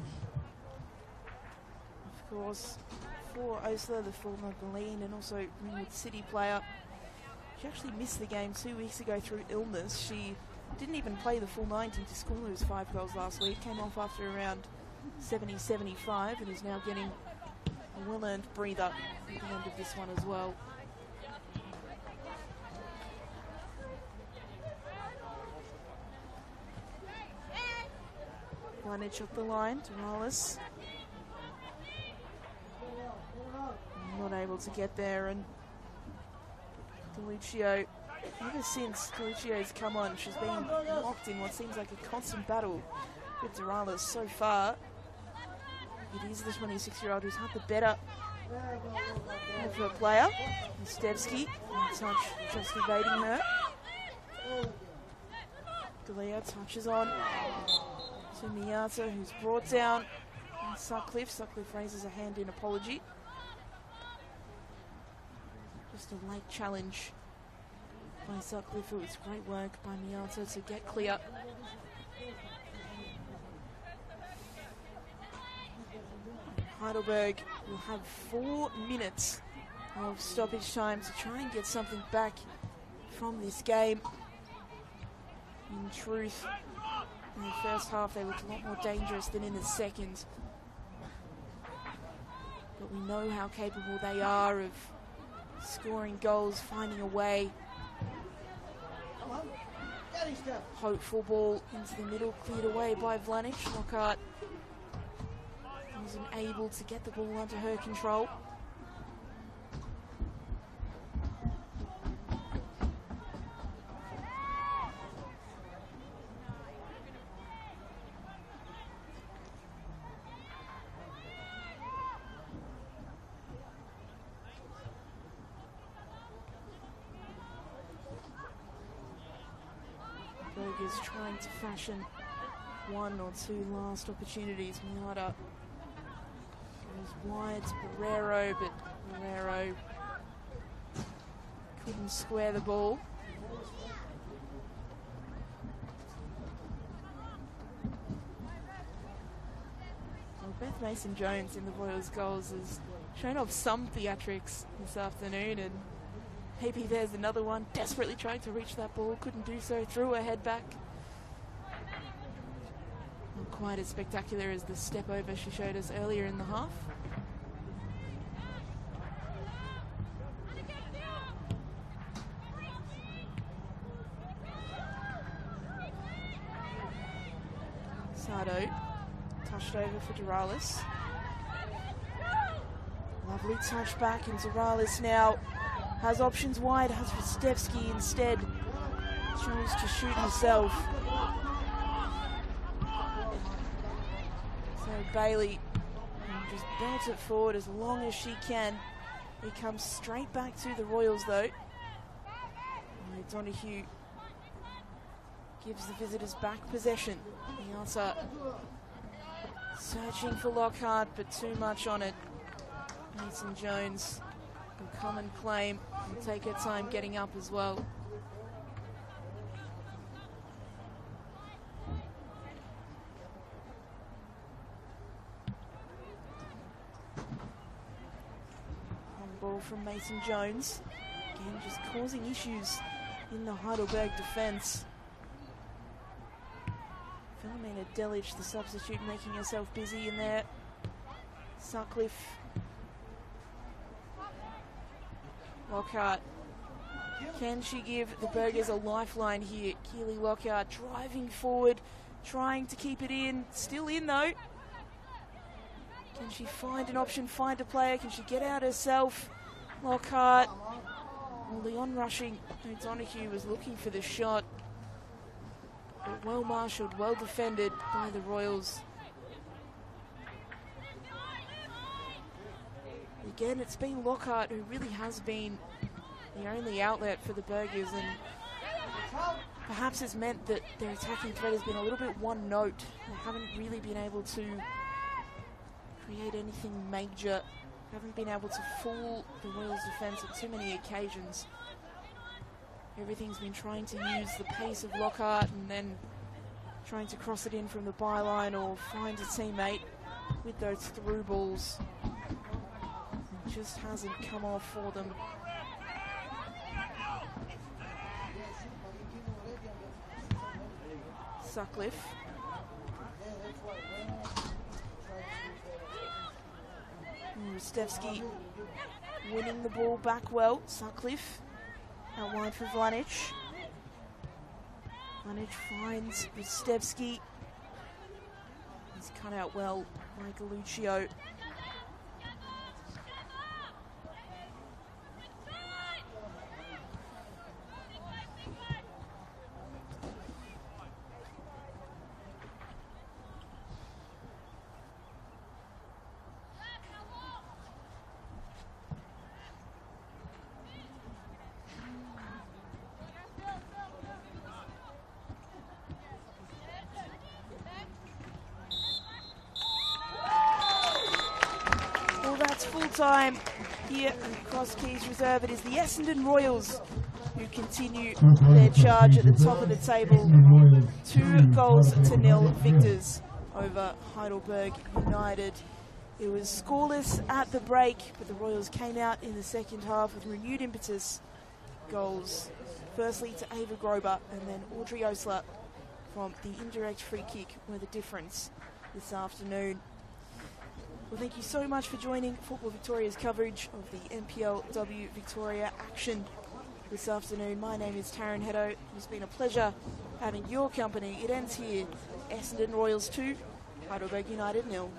Of course, for Osler, the former Berlin and also Ringwood City player. She actually missed the game 2 weeks ago through illness. She didn't even play the full 90 to score those 5 goals last week. Came off after around 70-75 and is now getting a well-earned breather at the end of this one as well. Blanich up the line to Morales. Not able to get there, and Deluccio, ever since Deluccio's come on, she's been locked in what seems like a constant battle with Doralis so far. It is the 26-year-old who's had the better of her player. Stevsky, touch just evading her. Galea touches on to Miata, who's brought down Sutcliffe. Sutcliffe raises a hand in apology. Just a late challenge by Sutcliffe. It was great work by Miata to get clear. Heidelberg will have 4 minutes of stoppage time to try and get something back from this game. In truth, in the first half they looked a lot more dangerous than in the second. But we know how capable they are of scoring goals, finding a way. Hopeful ball into the middle, cleared away by Vlanic. Lockhart wasn't able to get the ball under her control. Berger's trying to fashion 1 or 2 last opportunities. Miata goes wide to Barrero, but Barrero couldn't square the ball. Well, Beth Mason-Jones in the Royals goals has shown off some theatrics this afternoon, and maybe there's another one, desperately trying to reach that ball, couldn't do so, threw her head back. Not quite as spectacular as the step over she showed us earlier in the half. Sardo touched over for Doralis. Lovely touch back, and Doralis now has options wide, has Stevsky instead. Chose to shoot herself. So Bailey just belts it forward as long as she can. He comes straight back to the Royals though. And Donahue gives the visitors back possession. Miata searching for Lockhart, but too much on it. Mason-Jones will come and claim and take her time getting up as well. On ball from Mason-Jones. Again, just causing issues in the Heidelberg defence. Philomena Delic, the substitute, making herself busy in there. Sutcliffe. Lockhart. Can she give the Burgers a lifeline here? Keely Lockhart driving forward, trying to keep it in. Still in though. Can she find an option, find a player? Can she get out herself? Lockhart. Well, the on-rushing O'Donoghue was looking for the shot. But well marshalled, well defended by the Royals. Again, it's been Lockhart who really has been the only outlet for the Burgers, and perhaps it's meant that their attacking threat has been a little bit one note. They haven't really been able to create anything major haven't been able to fool the Royals defence on too many occasions. Everything's been trying to use the pace of Lockhart and then trying to cross it in from the byline or find a teammate with those through balls. It just hasn't come off for them. Sutcliffe. Rustevski winning the ball back well. Sutcliffe out wide for Vlanic. Vlanic finds Rustevski. He's cut out well by Galuccio. Time here at Cross Keys Reserve. It is the Essendon Royals who continue their charge at the top of the table. 2-0 victors over Heidelberg United. It was scoreless at the break, but the Royals came out in the second half with renewed impetus. Goals firstly to Ava Grober and then Audrey Osler from the indirect free kick were the difference this afternoon. Well, thank you so much for joining Football Victoria's coverage of the NPLW Victoria action this afternoon. My name is Taryn Heddo. It's been a pleasure having your company. It ends here. Essendon Royals 2, Heidelberg United 0.